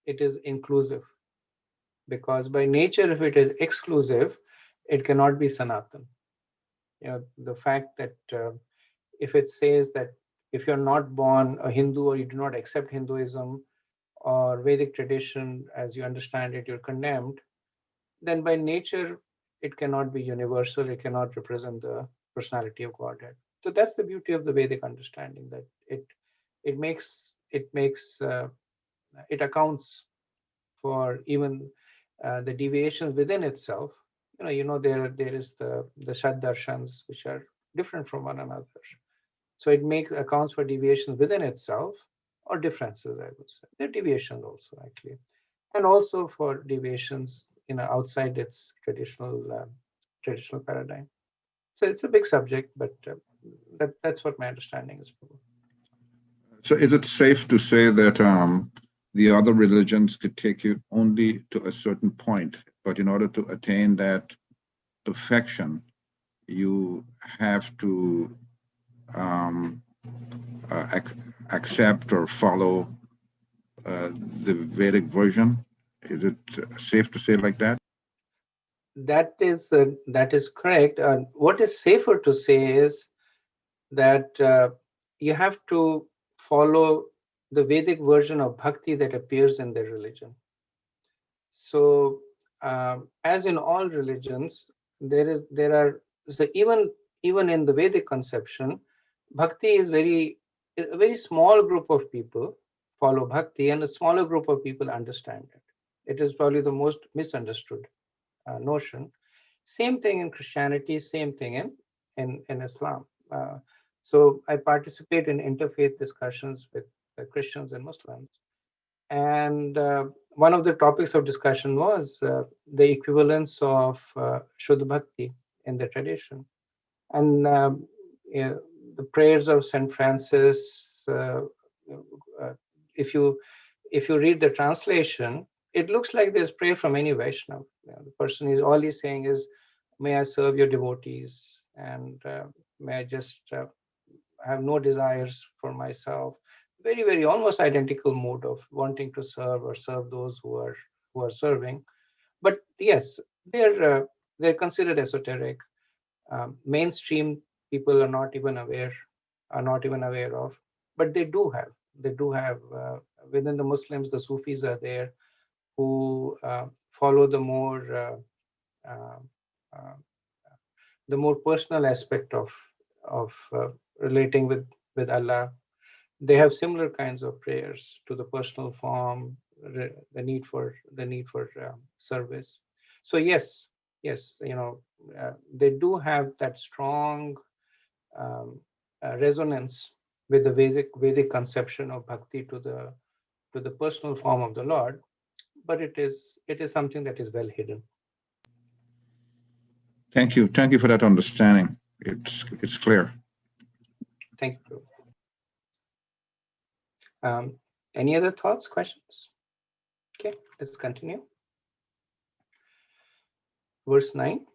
it is inclusive, because by nature, if it is exclusive, it cannot be Sanatan. The fact that if it says that if you're not born a Hindu or you do not accept Hinduism or Vedic tradition as you understand it, you're condemned, then by nature, it cannot be universal. It cannot represent the personality of Godhead. So that's the beauty of the Vedic understanding, that it accounts for even the deviations within itself. There is the Shad Darshans, which are different from one another. So it accounts for deviations within itself, or differences, I would say. There are deviations also, actually, and also for deviations outside its traditional paradigm. So it's a big subject, but that's what my understanding is. So is it safe to say that the other religions could take you only to a certain point, but in order to attain that perfection, you have to accept or follow the Vedic version? Is it safe to say like that? That is correct. What is safer to say is that you have to follow the Vedic version of bhakti that appears in their religion. So, as in all religions, even in the Vedic conception, bhakti is a very small group of people follow bhakti, and a smaller group of people understand it. It is probably the most misunderstood notion. Same thing in Christianity, same thing in Islam. So I participate in interfaith discussions with Christians and Muslims. And one of the topics of discussion was the equivalence of Shuddha Bhakti in the tradition. And the prayers of St. Francis, if you read the translation, it looks like there's prayer from any Vaishnava. The person is all he's saying is, may I serve your devotees, and may I just have no desires for myself. Very, very almost identical mode of wanting to serve or serve those who are serving. But yes, they're considered esoteric. Mainstream people are not even aware of, but they do have within the Muslims, the Sufis are there who follow the more personal aspect of relating with Allah. They have similar kinds of prayers to the personal form, the need for service. So yes, they do have that strong resonance with the Vedic conception of bhakti to the personal form of the Lord, but it is something that is well hidden. Thank you for that understanding. It's clear. Thank you. Any other thoughts, questions? Okay, let's continue. Verse 9.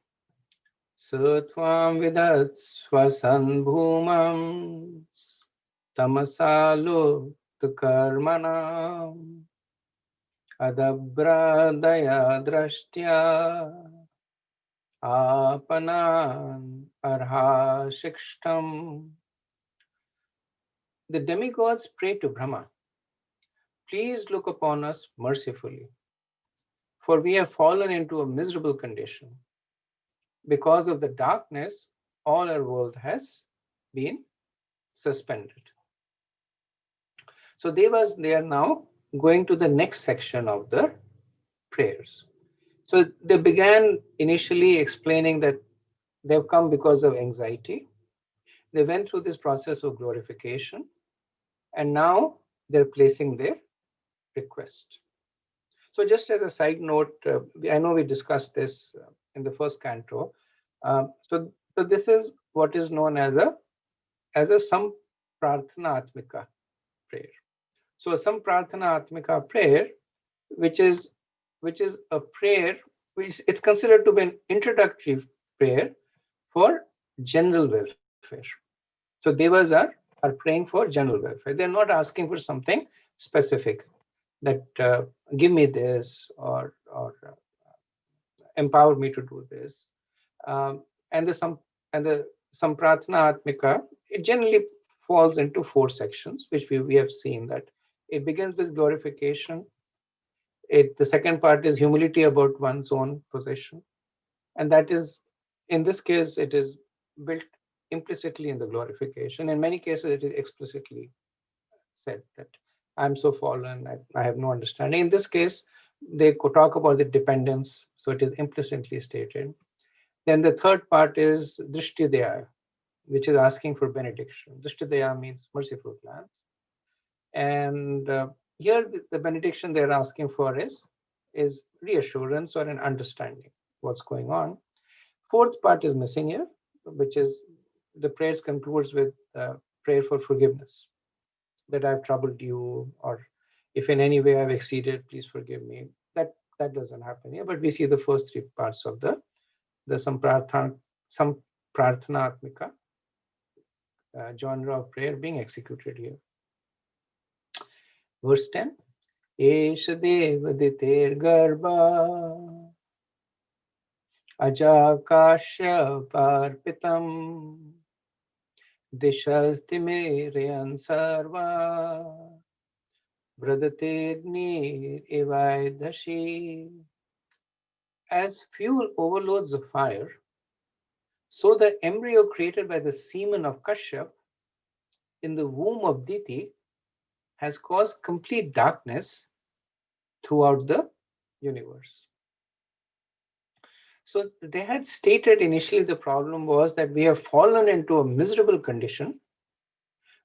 Satvam vidat swasan bhumam tamasalu karmanam adabradaya drashtya apanan arha shikshtam. The demigods pray to Brahma, please look upon us mercifully, for we have fallen into a miserable condition. Because of the darkness, all our world has been suspended. So they are now going to the next section of the prayers. So they began initially explaining that they've come because of anxiety. They went through this process of glorification, and now they're placing their request. So just as a side note, I know we discussed this in the first canto. So this is what is known as a Samprarthana Atmika prayer. So a Samprarthana Atmika prayer, which is a prayer which it's considered to be an introductory prayer for general welfare. So devas are praying for general welfare. They're not asking for something specific, that give me this or empower me to do this. And the Samprarthana Atmika, it generally falls into 4 sections, which we have seen that it begins with glorification. The second part is humility about one's own position, and that is, in this case, it is built implicitly in the glorification. In many cases, it is explicitly said that I'm so fallen, I have no understanding. In this case, they could talk about the dependence, so it is implicitly stated. Then the third part is Drishtidaya, which is asking for benediction. Drishtidaya means merciful glance. And here the benediction they're asking for is reassurance or an understanding what's going on. Fourth part is missing here, which is the prayer concludes with prayer for forgiveness, that I've troubled you, or if in any way I've exceeded, please forgive me. That doesn't happen here, but we see the first 3 parts of the Samprarthana Atmika genre of prayer being executed here. Verse 10. Esha devaditer garba ajakasya parpitam dishastime sarva Vradategni Evaidhashi. As fuel overloads the fire, so the embryo created by the semen of Kashyap in the womb of Diti has caused complete darkness throughout the universe. So they had stated initially the problem was that we have fallen into a miserable condition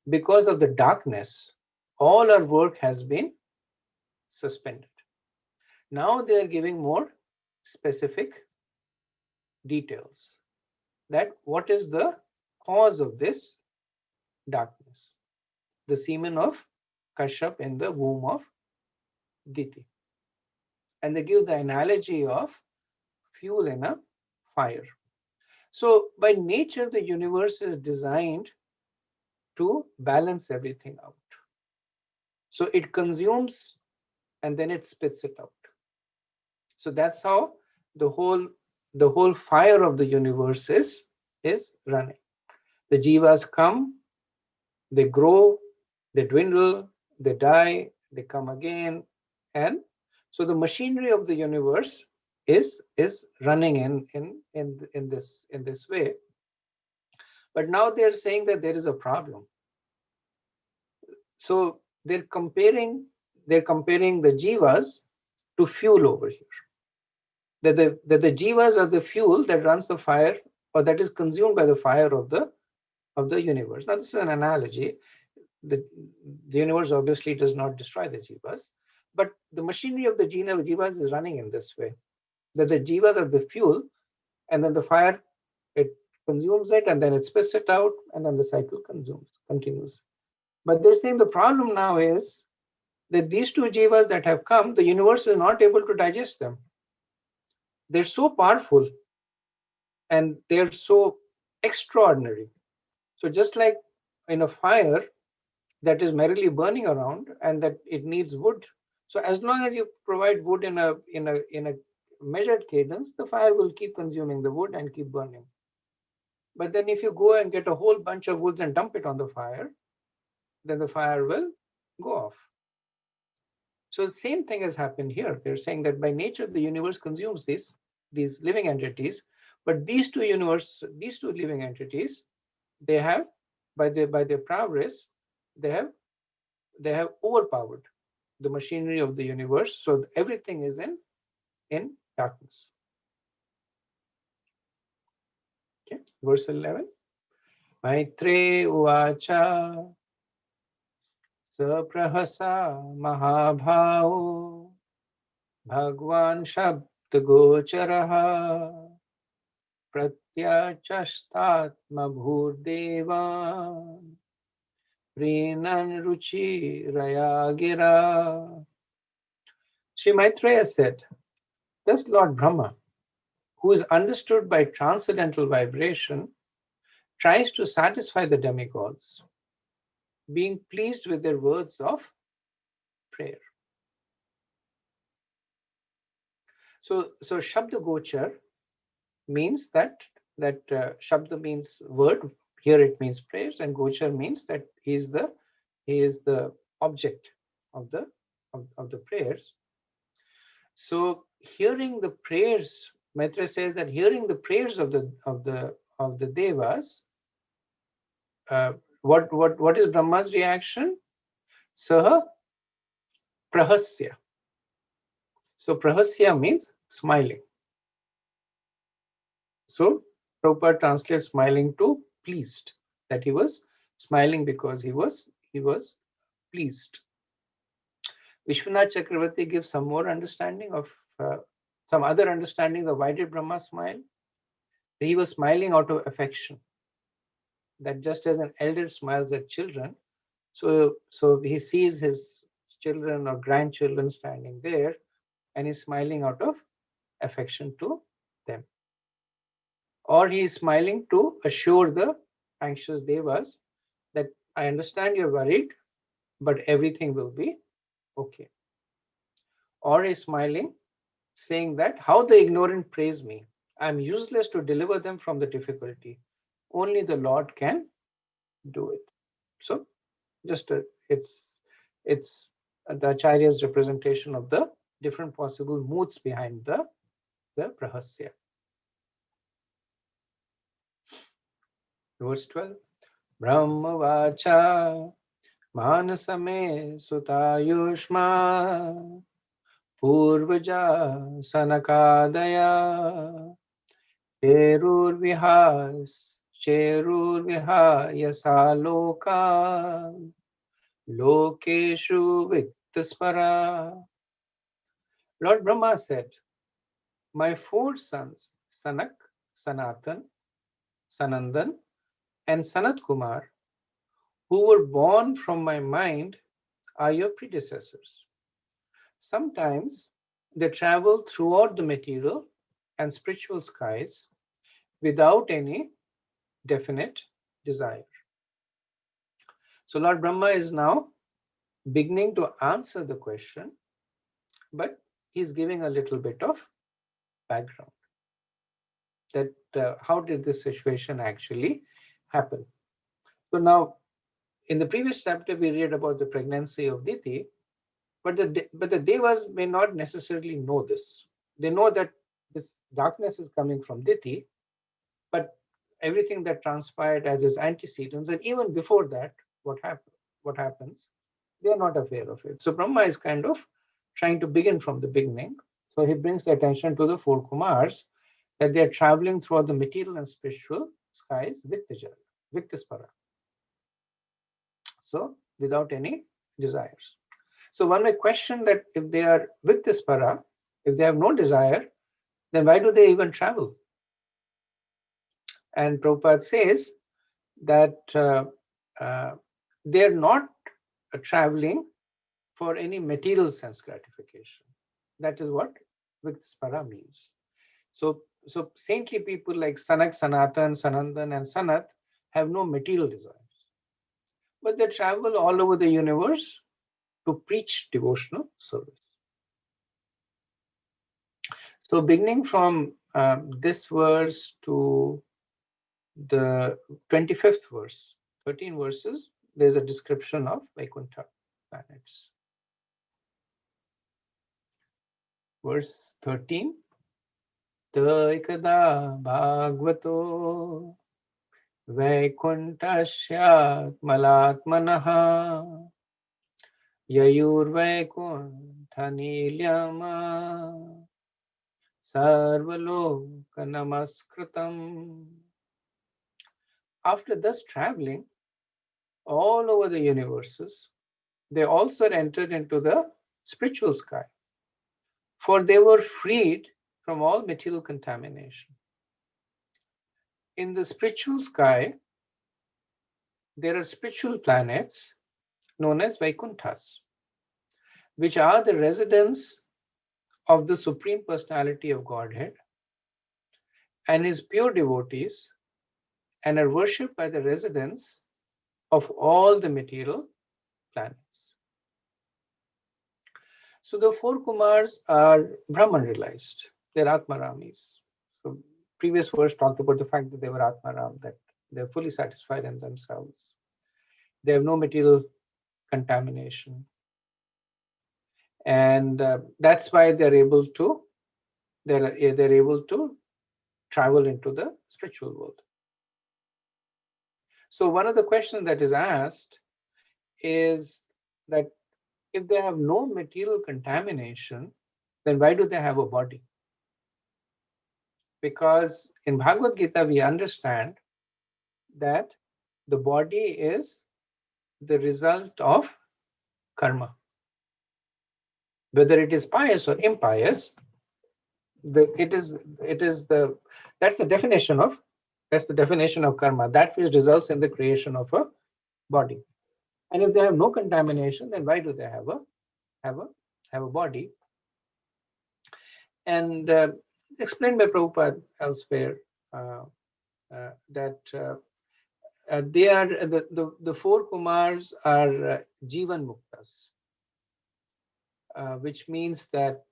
because of the darkness. All our work has been suspended. Now they are giving more specific details, that what is the cause of this darkness, the semen of Kashyap in the womb of Diti. And they give the analogy of fuel in a fire. So by nature, the universe is designed to balance everything out. So it consumes and then it spits it out. So that's how the whole fire of the universe is running. The jivas come, they grow, they dwindle, they die, they come again. And So the machinery of the universe is running in this way. But now they're saying that there is a problem. So they're comparing the jivas to fuel over here. That the jivas are the fuel that runs the fire, or that is consumed by the fire of the universe. Now this is an analogy. The universe obviously does not destroy the jivas, but the machinery of the jivas is running in this way. That the jivas are the fuel, and then the fire, it consumes it, and then it spits it out, and then the cycle continues. But they're saying the problem now is that these two jivas that have come, the universe is not able to digest them. They're so powerful and they're so extraordinary. So just like in a fire that is merrily burning around and that it needs wood, so as long as you provide wood in a measured cadence, the fire will keep consuming the wood and keep burning. But then if you go and get a whole bunch of woods and dump it on the fire, then the fire will go off. So the same thing has happened here. They're saying that by nature, the universe consumes these living entities, but these two living entities, they have, by their prowess, they have overpowered the machinery of the universe. So everything is in darkness. Okay, verse 11. Maitre uvacha saprahasa mahabhao bhagwan shabda gocharaha pratyachastatma bhurdeva prinan ruchi rayagira. Sri Maitreya said, thus Lord Brahma, who is understood by transcendental vibration, tries to satisfy the demigods, being pleased with their words of prayer. So Shabda Gochar means that Shabda means word. Here it means prayers, and Gochar means that he is the object of the prayers. So hearing the prayers, Maitreya says that hearing the prayers of the devas, what is Brahma's reaction? Saha prahasya. So prahasya means smiling. So Prabhupada translates smiling to pleased, that he was smiling because he was pleased. Vishwanath Chakravarti gives some more understanding of some other understanding of why did Brahma smile. He was smiling out of affection. That just as an elder smiles at children, so he sees his children or grandchildren standing there, and he's smiling out of affection to them. Or he is smiling to assure the anxious devas that I understand you're worried, but everything will be okay. Or he is smiling, saying that how the ignorant praise me. I'm useless to deliver them from the difficulty. Only the Lord can do it. So just it's the Acharya's representation of the different possible moods behind the prahasya. Verse 12. Brahma vacha manasame sutayushma purvaja sanakadaya cherur vihayasa loka lokeshu viktaspara. Lord Brahma said, my four sons, Sanak, Sanatan, Sanandan, and Sanat Kumar, who were born from my mind, are your predecessors. Sometimes they travel throughout the material and spiritual skies without any definite desire. So Lord Brahma is now beginning to answer the question, but he's giving a little bit of background. That how did this situation actually happen? So now, in the previous chapter, we read about the pregnancy of Diti, But the devas may not necessarily know this. They know that this darkness is coming from Diti, but everything that transpired as its antecedents, and even before that, what happens, they are not aware of it. So Brahma is kind of trying to begin from the beginning. So he brings the attention to the four Kumars, that they are traveling throughout the material and spiritual skies with this para. So without any desires. So one may question that if they are with this para, if they have no desire, then why do they even travel? And Prabhupada says that they are not traveling for any material sense gratification. That is what Viktaspara means. So saintly people like Sanak, Sanatan, Sanandan, and Sanat have no material desires. But they travel all over the universe to preach devotional service. So beginning from this verse to the 25th verse, 13 verses, there's a description of Vaikuntha planets. Verse 13, Taikada Bhagavato Vaikuntasya Malatmanaha Yayur Vaikuntha Nilyama Sarvaloka Namaskritam. After thus traveling all over the universes, they also entered into the spiritual sky, for they were freed from all material contamination. In the spiritual sky, there are spiritual planets known as Vaikunthas, which are the residence of the Supreme Personality of Godhead and his pure devotees, and are worshipped by the residents of all the material planets. So the four Kumars are Brahman realized. They're Atmaramis. So previous verse talked about the fact that they were Atmaram, that they're fully satisfied in themselves. They have no material contamination. And that's why they're able to travel into the spiritual world. So one of the questions that is asked is that if they have no material contamination, then why do they have a body? Because in Bhagavad Gita, we understand that the body is the result of karma. Whether it is pious or impious, that's the definition of karma. That which results in the creation of a body. And if they have no contamination, then why do they have a body? And explained by Prabhupada elsewhere that they are the four Kumars are Jivan Muktas, which means that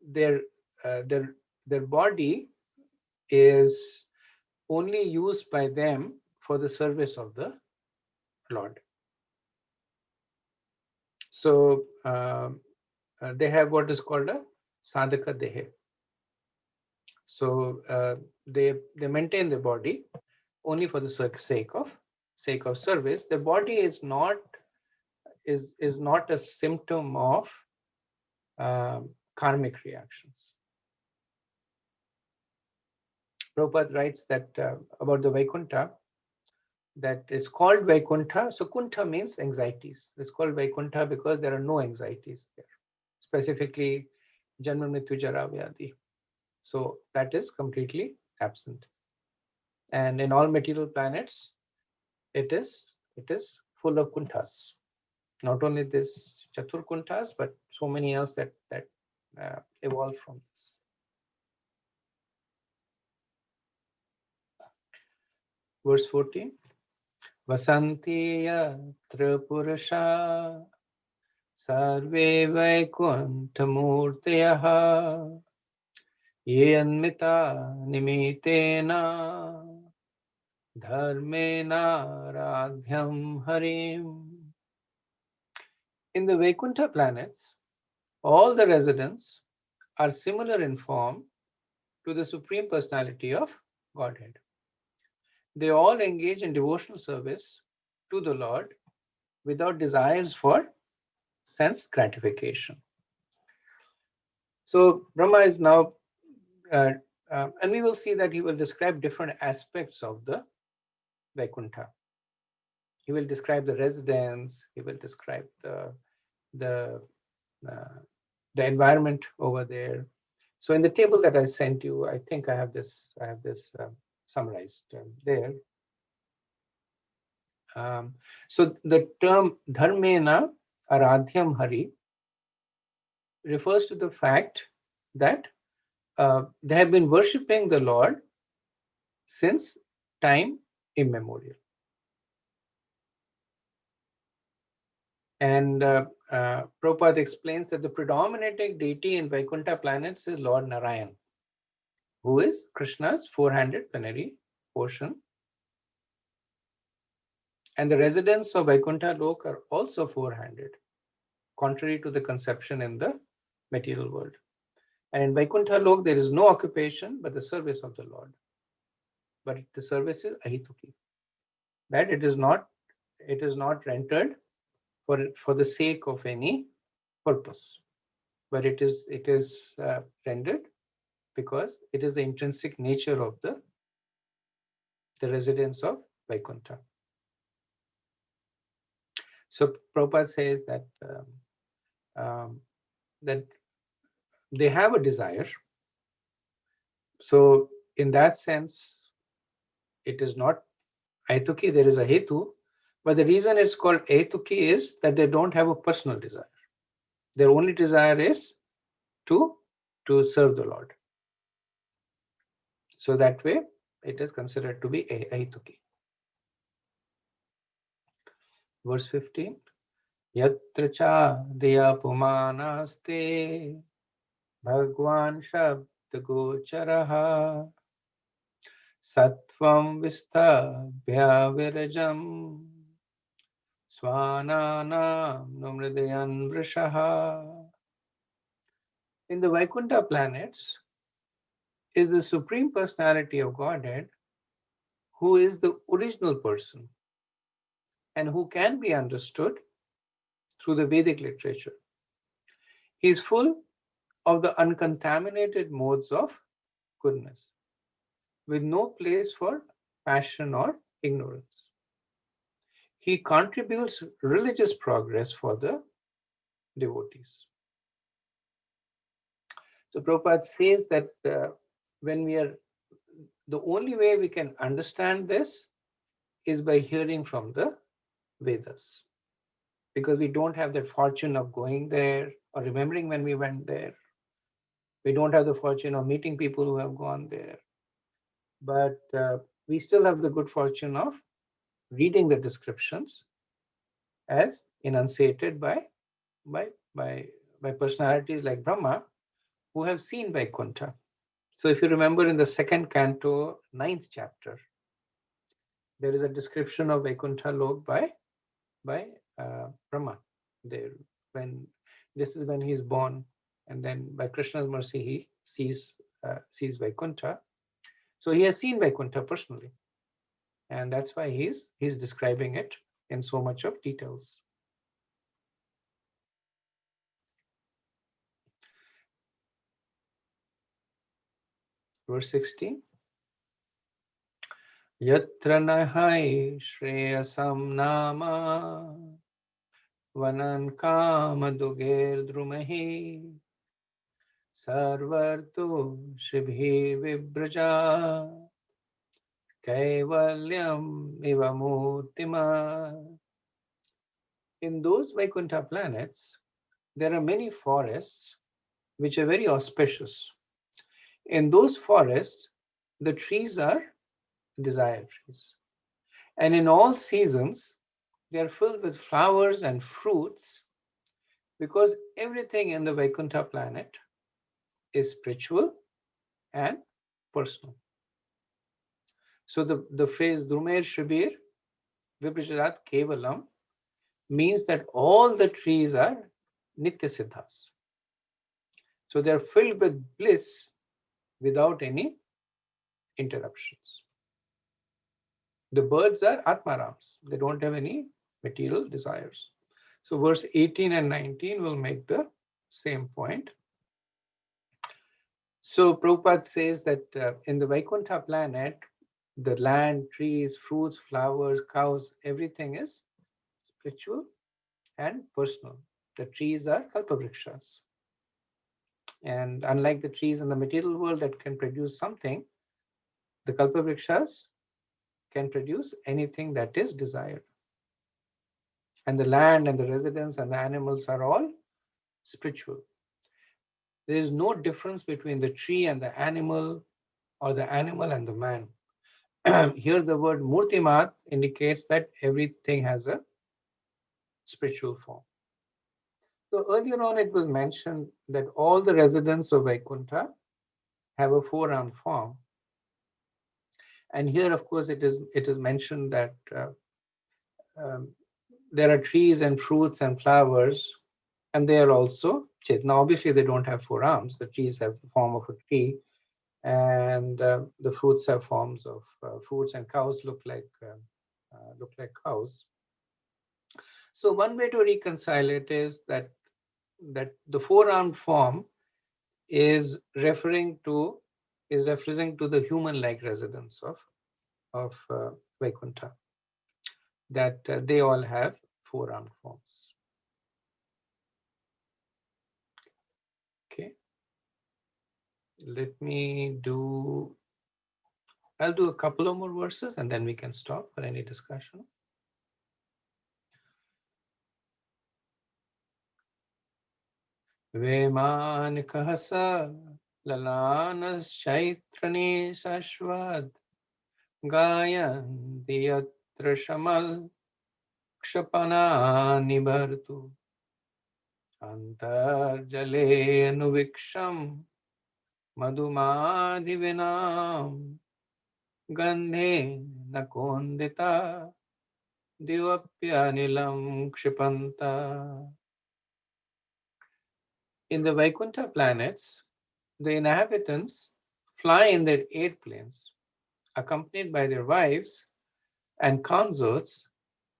their body is only used by them for the service of the Lord. So they have what is called a sadhaka dehe. So they maintain the body only for the sake of service. The body is not a symptom of karmic reactions. Prabhupada writes that about the Vaikuntha, that it's called Vaikuntha. So Kuntha means anxieties. It's called Vaikuntha because there are no anxieties there, specifically Janma Mrityu Jara Vyadhi. So that is completely absent. And in all material planets, it is full of kunthas. Not only this Chatur kunthas, but so many else that evolve from this. Verse 14. Vasanti yatra purusha sarve vaikunthamurtayaha yeanmita nimitena dharmena radhyam harim. In the Vaikuntha planets, all the residents are similar in form to the Supreme Personality of Godhead. They all engage in devotional service to the Lord without desires for sense gratification. So Brahma is now, and we will see that he will describe different aspects of the Vaikuntha. He will describe the residence. He will describe the environment over there. So in the table that I sent you, I think I have this summarized there. So the term dharmena aradhyam hari refers to the fact that they have been worshipping the Lord since time immemorial. And Prabhupada explains that the predominating deity in Vaikuntha planets is Lord Narayan, who is Krishna's four-handed plenary portion. And the residents of Vaikuntha Lok are also four-handed, contrary to the conception in the material world. And in Vaikuntha Lok, there is no occupation but the service of the Lord. But the service is ahituki. That it is not rendered for the sake of any purpose, but it is rendered because it is the intrinsic nature of the residents of Vaikuntha. So Prabhupada says that that they have a desire. So in that sense, it is not ahituki, there is a hetu, but the reason it's called ahituki is that they don't have a personal desire. Their only desire is to serve the Lord. So that way, it is considered to be ahituki. Verse 15. Yatra cha diya pumanaste bhagwan shabda gocharaha sattvam vistabhya virajam svananam numridayan vrishaha. In the Vaikuntha planets is the Supreme Personality of Godhead, who is the original person and who can be understood through the Vedic literature. He is full of the uncontaminated modes of goodness, with no place for passion or ignorance. He contributes religious progress for the devotees. So Prabhupada says that the only way we can understand this is by hearing from the Vedas, because we don't have that fortune of going there or remembering when we went there. We don't have the fortune of meeting people who have gone there, but we still have the good fortune of reading the descriptions as enunciated by personalities like Brahma, who have seen Vaikuntha. So if you remember in the second canto, 9th chapter, there is a description of Vaikuntha Lok by Brahma. There, this is when he is born, and then by Krishna's mercy he sees Vaikuntha. So he has seen Vaikuntha personally, and that's why he's describing it in so much of details. Verse 16. Yatra nahai shreyasam nama vanan kama duger drumahi sarvarto shibhi vibraja kaivalyam ivamurtima. In those Vaikuntha planets, there are many forests which are very auspicious. In those forests, the trees are desire trees. And in all seasons, they are filled with flowers and fruits, because everything in the Vaikuntha planet is spiritual and personal. So the phrase Drumer Shibir Vibrajadat Kevalam means that all the trees are Nitya Siddhas. So they're filled with bliss without any interruptions. The birds are Atmarams. They don't have any material desires. So verse 18 and 19 will make the same point. So Prabhupada says that in the Vaikuntha planet, the land, trees, fruits, flowers, cows, everything is spiritual and personal. The trees are kalpavrikshas. And unlike the trees in the material world that can produce something, the kalpavrikshas can produce anything that is desired. And the land and the residents and the animals are all spiritual. There is no difference between the tree and the animal or the animal and the man. Here the word Murtimat indicates that everything has a spiritual form. So earlier on it was mentioned that all the residents of Vaikuntha have a four-armed form. And here, of course, it is mentioned that there are trees and fruits and flowers, and they are also chit. Now, obviously, they don't have four arms. The trees have the form of a tree, and the fruits have forms of fruits, and cows look like cows. So one way to reconcile it is that the four-armed form is referring to the human-like residents of Vaikuntha, that they all have four-armed forms. Okay, I'll do a couple of more verses and then we can stop for any discussion. Vemanikah sa lalanas shaitrani sashvad gayan diyatra shamal kshapana nibhartu antar jale anuviksham madhumadhivinam gandhe nakondita divapyanilam kshipanta. In the Vaikuntha planets, the inhabitants fly in their 8 planes, accompanied by their wives and consorts,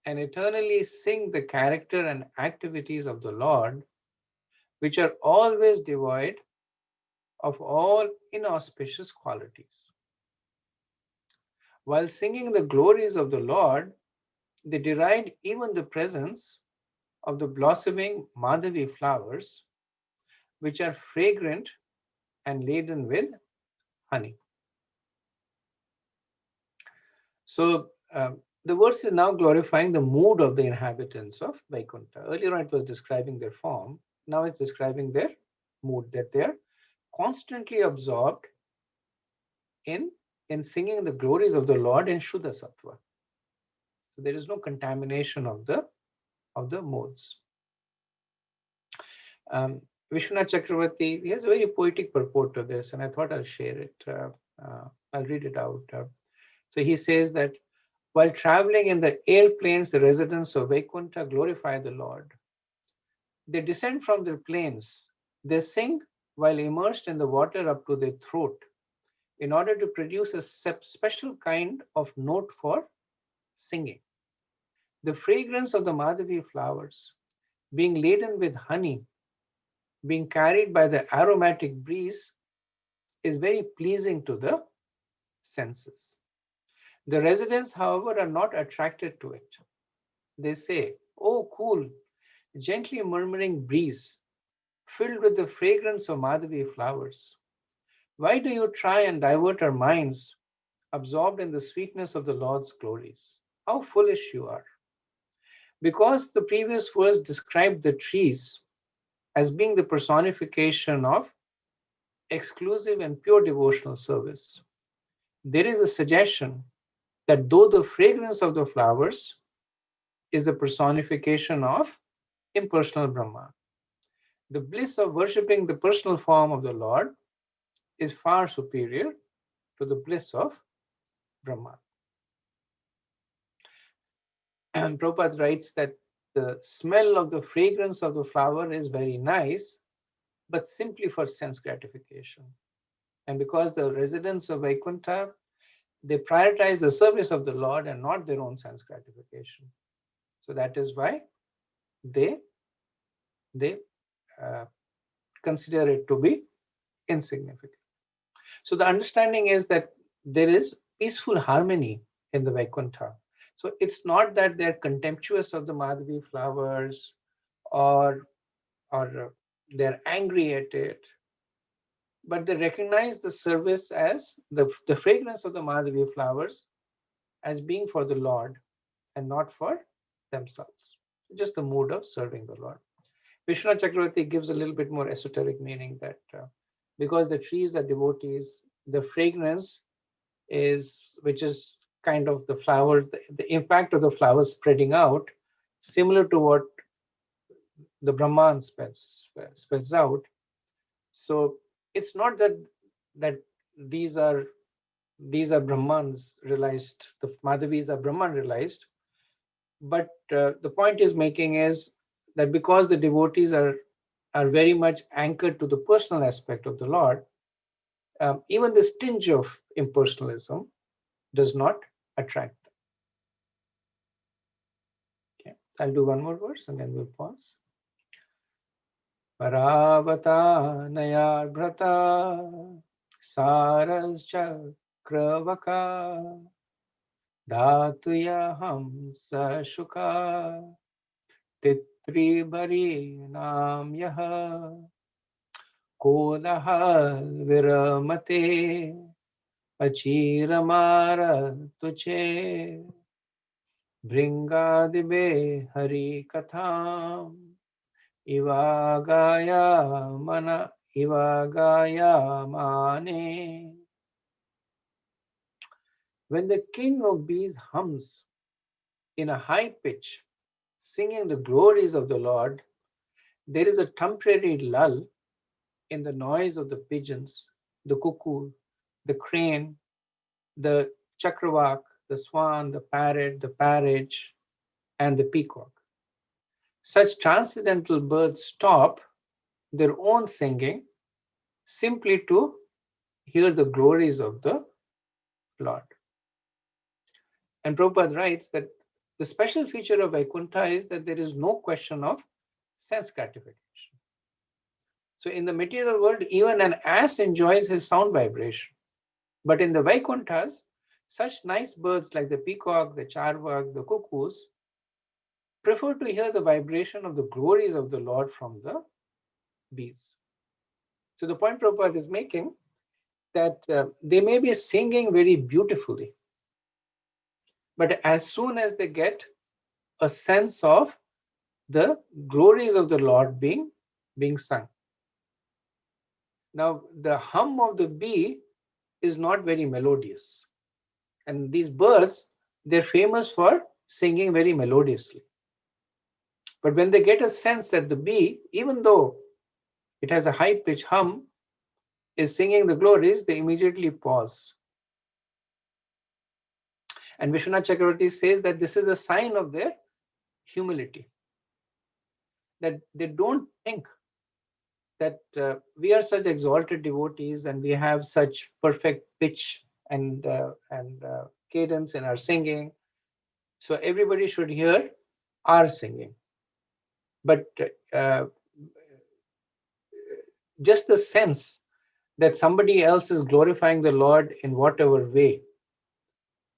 and eternally sing the character and activities of the Lord, which are always devoid of all inauspicious qualities. While singing the glories of the Lord, they deride even the presence of the blossoming Madhavi flowers, which are fragrant and laden with honey. So the verse is now glorifying the mood of the inhabitants of Vaikuntha. Earlier on it was describing their form. Now it's describing their mood, that they're constantly absorbed in singing the glories of the Lord in Shuddha Sattva. So there is no contamination of the modes. Vishwanath Chakravarti, he has a very poetic purport to this, and I thought I'll share it. I'll read it out. So he says that while traveling in the airplanes, the residents of Vaikuntha glorify the Lord. They descend from their planes. They sing while immersed in the water up to their throat in order to produce a special kind of note for singing. The fragrance of the Madhavi flowers, being laden with honey, being carried by the aromatic breeze, is very pleasing to the senses. The residents, however, are not attracted to it. They say, "Oh, cool, gently murmuring breeze, filled with the fragrance of Madhavi flowers. Why do you try and divert our minds, absorbed in the sweetness of the Lord's glories? How foolish you are." Because the previous verse described the trees as being the personification of exclusive and pure devotional service, there is a suggestion that though the fragrance of the flowers is the personification of impersonal Brahma, the bliss of worshipping the personal form of the Lord is far superior to the bliss of Brahma. And Prabhupada writes that the smell of the fragrance of the flower is very nice, but simply for sense gratification. And because the residents of Vaikuntha, they prioritize the service of the Lord and not their own sense gratification. So that is why they consider it to be insignificant. So the understanding is that there is peaceful harmony in the Vaikuntha. So it's not that they're contemptuous of the Madhavi flowers or they're angry at it, but they recognize the service as the fragrance of the Madhavi flowers as being for the Lord and not for themselves. Just the mood of serving the Lord. Vishnu Chakravarti gives a little bit more esoteric meaning that because the trees are devotees, the fragrance is, which is kind of the flower, the impact of the flowers spreading out, similar to what the Brahman spreads out. So it's not that these are Brahmans realized, the Madhavis are Brahman realized, but the point is making is that because the devotees are very much anchored to the personal aspect of the Lord, even the tinge of impersonalism does not attract them. Okay, I'll do one more verse and then we'll pause. Paravata nayar bhrata saras chakravaka dhatuyaham sashuka titri bari nam yaha kodaha viramate achiramara tuche bringadibe hari katham ivagaya mane. When the king of bees hums in a high pitch, singing the glories of the Lord, there is a temporary lull in the noise of the pigeons, the cuckoo, the crane, the chakravak, the swan, the parrot, the parridge, and the peacock. Such transcendental birds stop their own singing simply to hear the glories of the Lord. And Prabhupada writes that the special feature of Vaikuntha is that there is no question of sense gratification. So in the material world, even an ass enjoys his sound vibration. But in the Vaikunthas, such nice birds like the peacock, the charvak, the cuckoos, prefer to hear the vibration of the glories of the Lord from the bees. So the point Prabhupada is making that they may be singing very beautifully, but as soon as they get a sense of the glories of the Lord being sung. Now, the hum of the bee is not very melodious. And these birds, they're famous for singing very melodiously. But when they get a sense that the bee, even though it has a high-pitched hum, is singing the glories, they immediately pause. And Vishwanath Chakravarti says that this is a sign of their humility. That they don't think that we are such exalted devotees and we have such perfect pitch and cadence in our singing. So everybody should hear our singing. But just the sense that somebody else is glorifying the Lord in whatever way,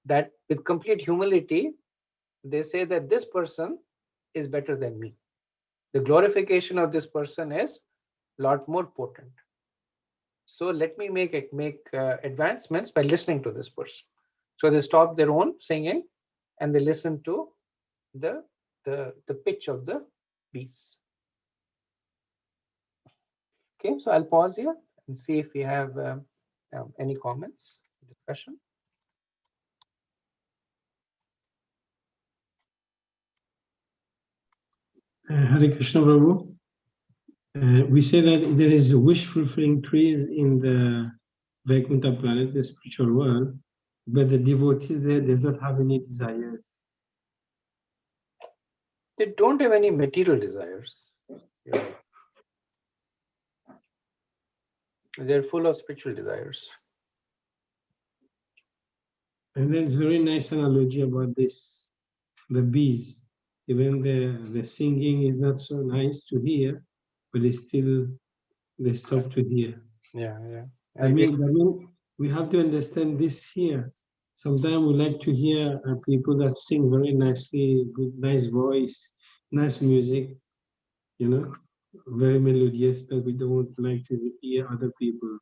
that with complete humility, they say that this person is better than me. The glorification of this person is a lot more potent. So let me make advancements by listening to this person. So they stop their own singing and they listen to the pitch of the bees. Okay, so I'll pause here and see if we have any comments, discussion. Hare Krishna Prabhu. We say that there is wish-fulfilling trees in the Vaikuntha planet, the spiritual world, but the devotees there does not have any desires. They don't have any material desires. You're right. They're full of spiritual desires. And then it's very nice analogy about this, the bees. Even the singing is not so nice to hear, but they stop to hear. Yeah, yeah. I mean, we have to understand this here. Sometimes we like to hear people that sing very nicely, good, nice voice, nice music, you know, very melodious, but we don't like to hear other people.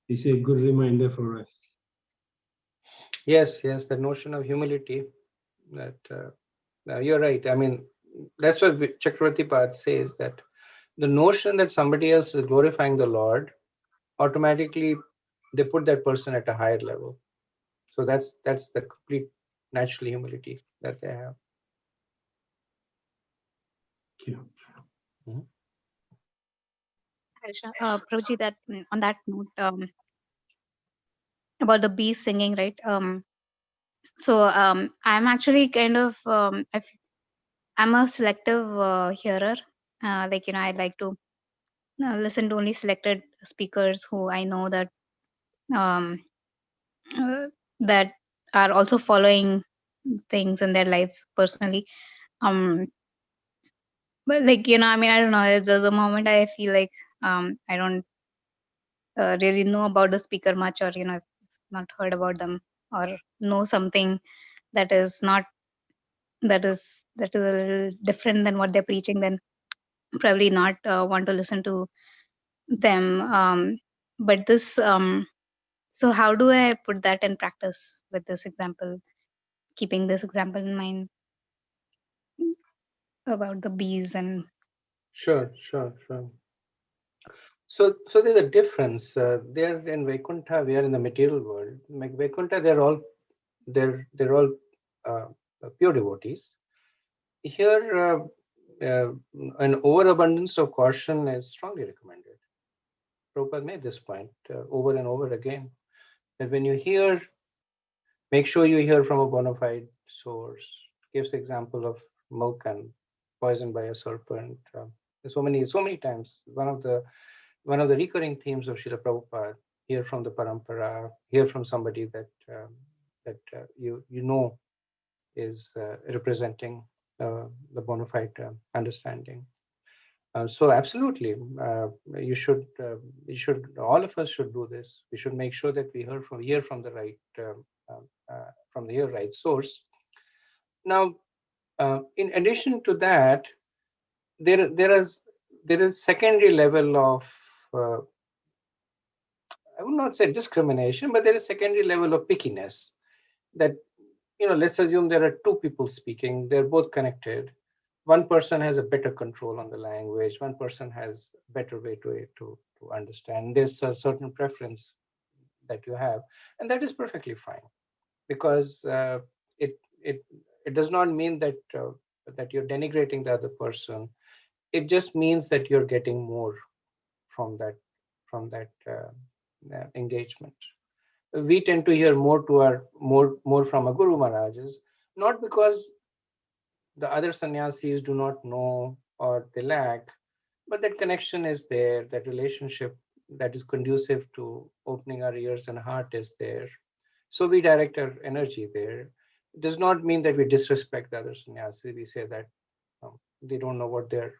It's a good reminder for us. Yes, yes, the notion of humility. That you're right. I mean, that's what Chakravarti Pad says, that the notion that somebody else is glorifying the Lord, automatically they put that person at a higher level. So that's the complete natural humility that they have. Thank you. Krishna, Prabhuji, that on that note, about the bees singing, right? So I'm actually kind of I'm a selective hearer. Like I like to listen to only selected speakers who I know that um, that are also following things in their lives personally. But I mean, I don't know. There's a moment I feel like I don't really know about the speaker much, or not heard about them, or know something that is not that is a little different than what they're preaching, then probably not want to listen to them. But this so how do I put that in practice with this example, keeping this example in mind about the bees and Sure. So there's a difference. They're in Vaikuntha, we are in the material world. Like Vaikuntha, they're all uh, pure devotees. Here, an overabundance of caution is strongly recommended. Prabhupada made this point over and over again, that when you hear, make sure you hear from a bona fide source. Gives the example of milk and poisoned by a serpent. So many times. One of the recurring themes of Srila Prabhupada: hear from the parampara, hear from somebody that you know is representing the bona fide understanding. So absolutely, you should all of us should do this. We should make sure that we hear from the right source. Now, in addition to that, there is secondary level of I would not say discrimination, but there is secondary level of pickiness. That let's assume there are two people speaking. They're both connected. One person has a better control on the language. One person has a better way to understand. There's a certain preference that you have, and that is perfectly fine, because it does not mean that that you're denigrating the other person. It just means that you're getting more from that engagement. We tend to hear more from a Guru Maharajas, not because the other sannyasis do not know or they lack, but that connection is there, that relationship that is conducive to opening our ears and heart is there. So we direct our energy there. It does not mean that we disrespect the other sannyasis. We say that they don't know what they're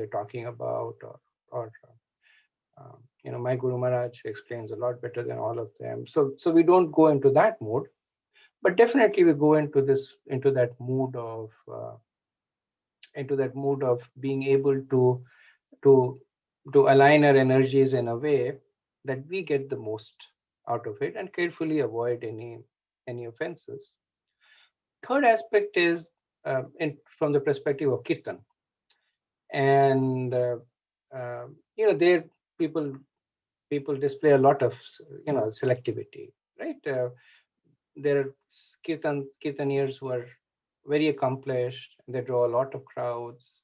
talking about, or my Guru Maharaj explains a lot better than all of them. So we don't go into that mode, but definitely we go into that mood of being able to align our energies in a way that we get the most out of it and carefully avoid any offenses. Third aspect is from the perspective of kirtan, and there people display a lot of selectivity, right? There are kirtaniers who are very accomplished, and they draw a lot of crowds,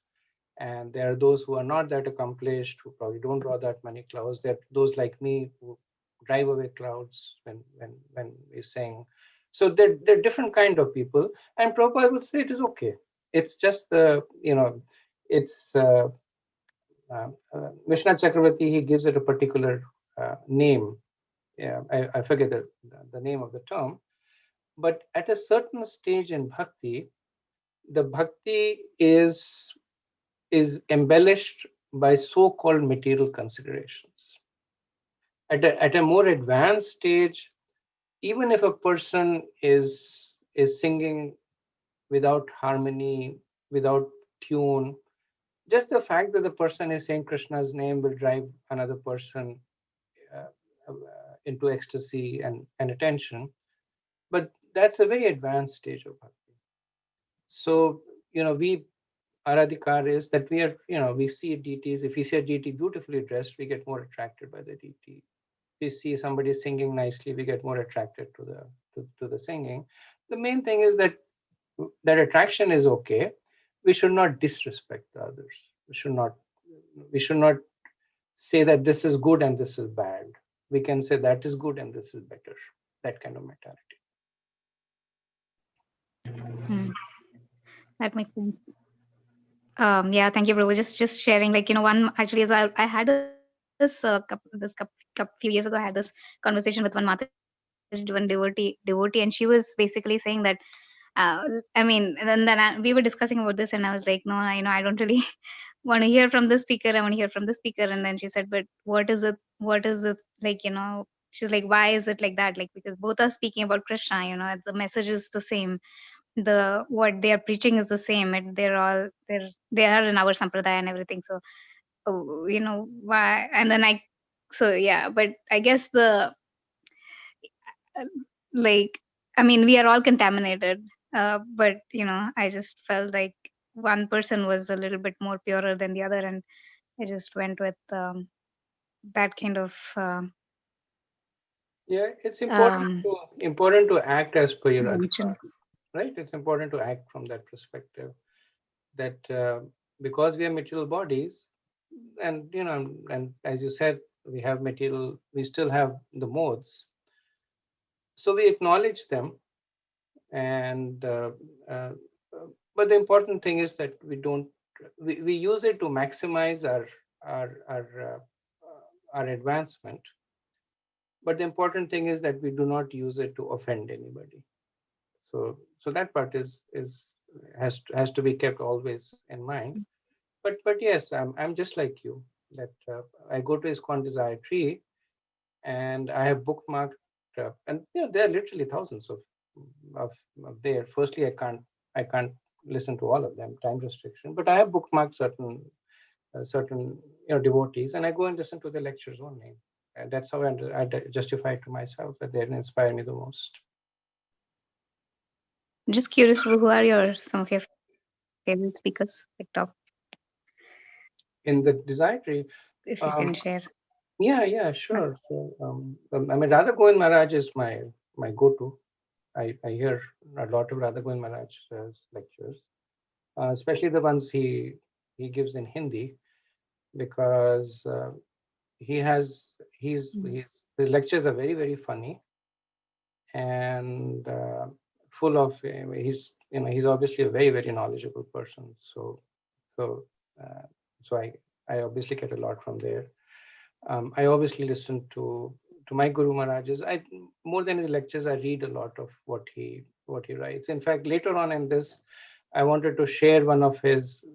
and there are those who are not that accomplished, who probably don't draw that many crowds. There are those like me who drive away crowds when we sing. So there are different kind of people, and Prabhupada would say it is okay. it's just the, it's Vishnu Chakravarti, he gives it a particular name. Yeah, I forget the name of the term. But at a certain stage in bhakti, the bhakti is embellished by so-called material considerations. At a more advanced stage, even if a person is singing without harmony, without tune, just the fact that the person is saying Krishna's name will drive another person into ecstasy and attention. But that's a very advanced stage of bhakti. So, our adhikar is that we see deities. If we see a deity beautifully dressed, we get more attracted by the deity. If we see somebody singing nicely, we get more attracted to the singing. The main thing is that attraction is okay. We should not disrespect the others. We should not say that this is good and this is bad. We can say that is good and this is better. That kind of mentality. That makes sense. Yeah, thank you, Prabhu. Just sharing, like, one actually is I had this few years ago, I had this conversation with one Mataji, one devotee, and she was basically saying that, I mean, then we were discussing about this, and I was like, no, I don't really want to hear from the speaker. I want to hear from the speaker. And then she said, but what is it? Like, she's like, why is it like that? Like, because both are speaking about Krishna, the message is the same. What they are preaching is the same. And they are in our sampradaya and everything. So, why? And then yeah, but I guess like, I mean, we are all contaminated. But I just felt like one person was a little bit more purer than the other, and I just went with that kind of Yeah, it's important to act as per your adhikar, right? It's important to act from that perspective. That because we are material bodies, and and as you said, we have material, we still have the modes. So we acknowledge them, and but the important thing is that we use it to maximize our advancement. But the important thing is that we do not use it to offend anybody. So that part has to be kept always in mind. But yes, I'm just like you, that I go to ISKCON Desire Tree, and I have bookmarked, and there are literally thousands of there. Firstly, I can't listen to all of them, time restriction, but I have bookmarked certain devotees, and I go and listen to the lectures only. And that's how I justify to myself that they inspire me the most. I'm just curious, who are some of your favorite speakers, like top? In the Desire Tree, If you can share. Yeah, sure. So, I mean, Radha Govind Maharaj is my go-to. I hear a lot of Radha Govind Maharaj's lectures, especially the ones he gives in Hindi, because his lectures are very, very funny, and full of he's obviously a very, very knowledgeable person. So I obviously get a lot from there. I obviously listen to my Guru Maharaj's. More than his lectures, I read a lot of what he writes. In fact, later on in this, I wanted to share one of his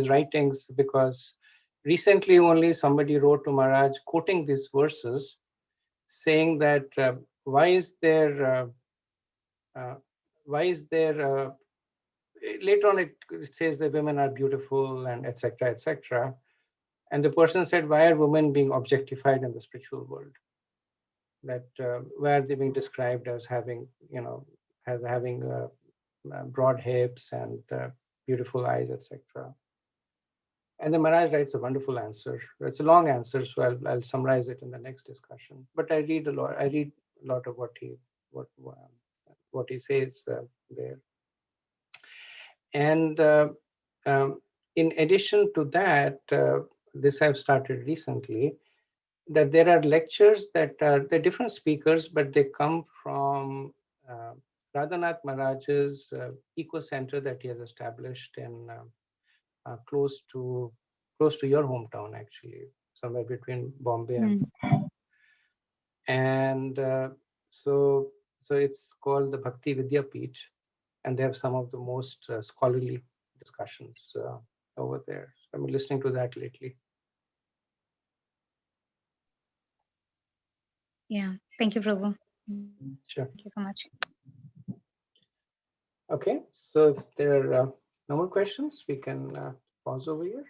writings, because recently only somebody wrote to Maharaj quoting these verses, saying that why is there later on it says that women are beautiful and etc. And the person said, why are women being objectified in the spiritual world? That why are they being described as having broad hips and beautiful eyes, etc. And the Maharaj writes a wonderful answer. It's a long answer, so I'll summarize it in the next discussion. But I read a lot of what he says there. And in addition to that, this I've started recently, that there are lectures that they're different speakers, but they come from Radha Radhanath Maharaj's eco center that he has established in close to your hometown, actually, somewhere between Bombay and so it's called the Bhakti Vidyapeeth, and they have some of the most scholarly discussions over there. So I'm listening to that lately. Yeah. Thank you, Prabhu. Sure. Thank you so much. Okay, so if there are no more questions, we can pause over here.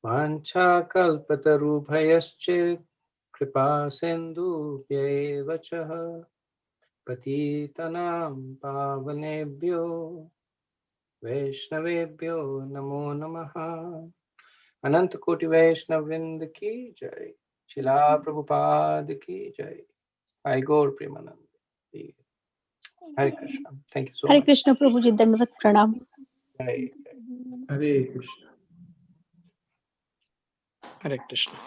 Vancha kalpatarubhayascha kripa sindhubhyaeva cha patitanam pavanebhyo Vaishnavebhyo namo namaha. Anant Koti Vaishnavind ki jai. Shila Prabhupada ki jai. I Gaur Premanand. Hare Krishna. Thank you so Hare much. Krishna Prabhuji, Dandavat Pranam. Jai. Hare Krishna. Hare Krishna.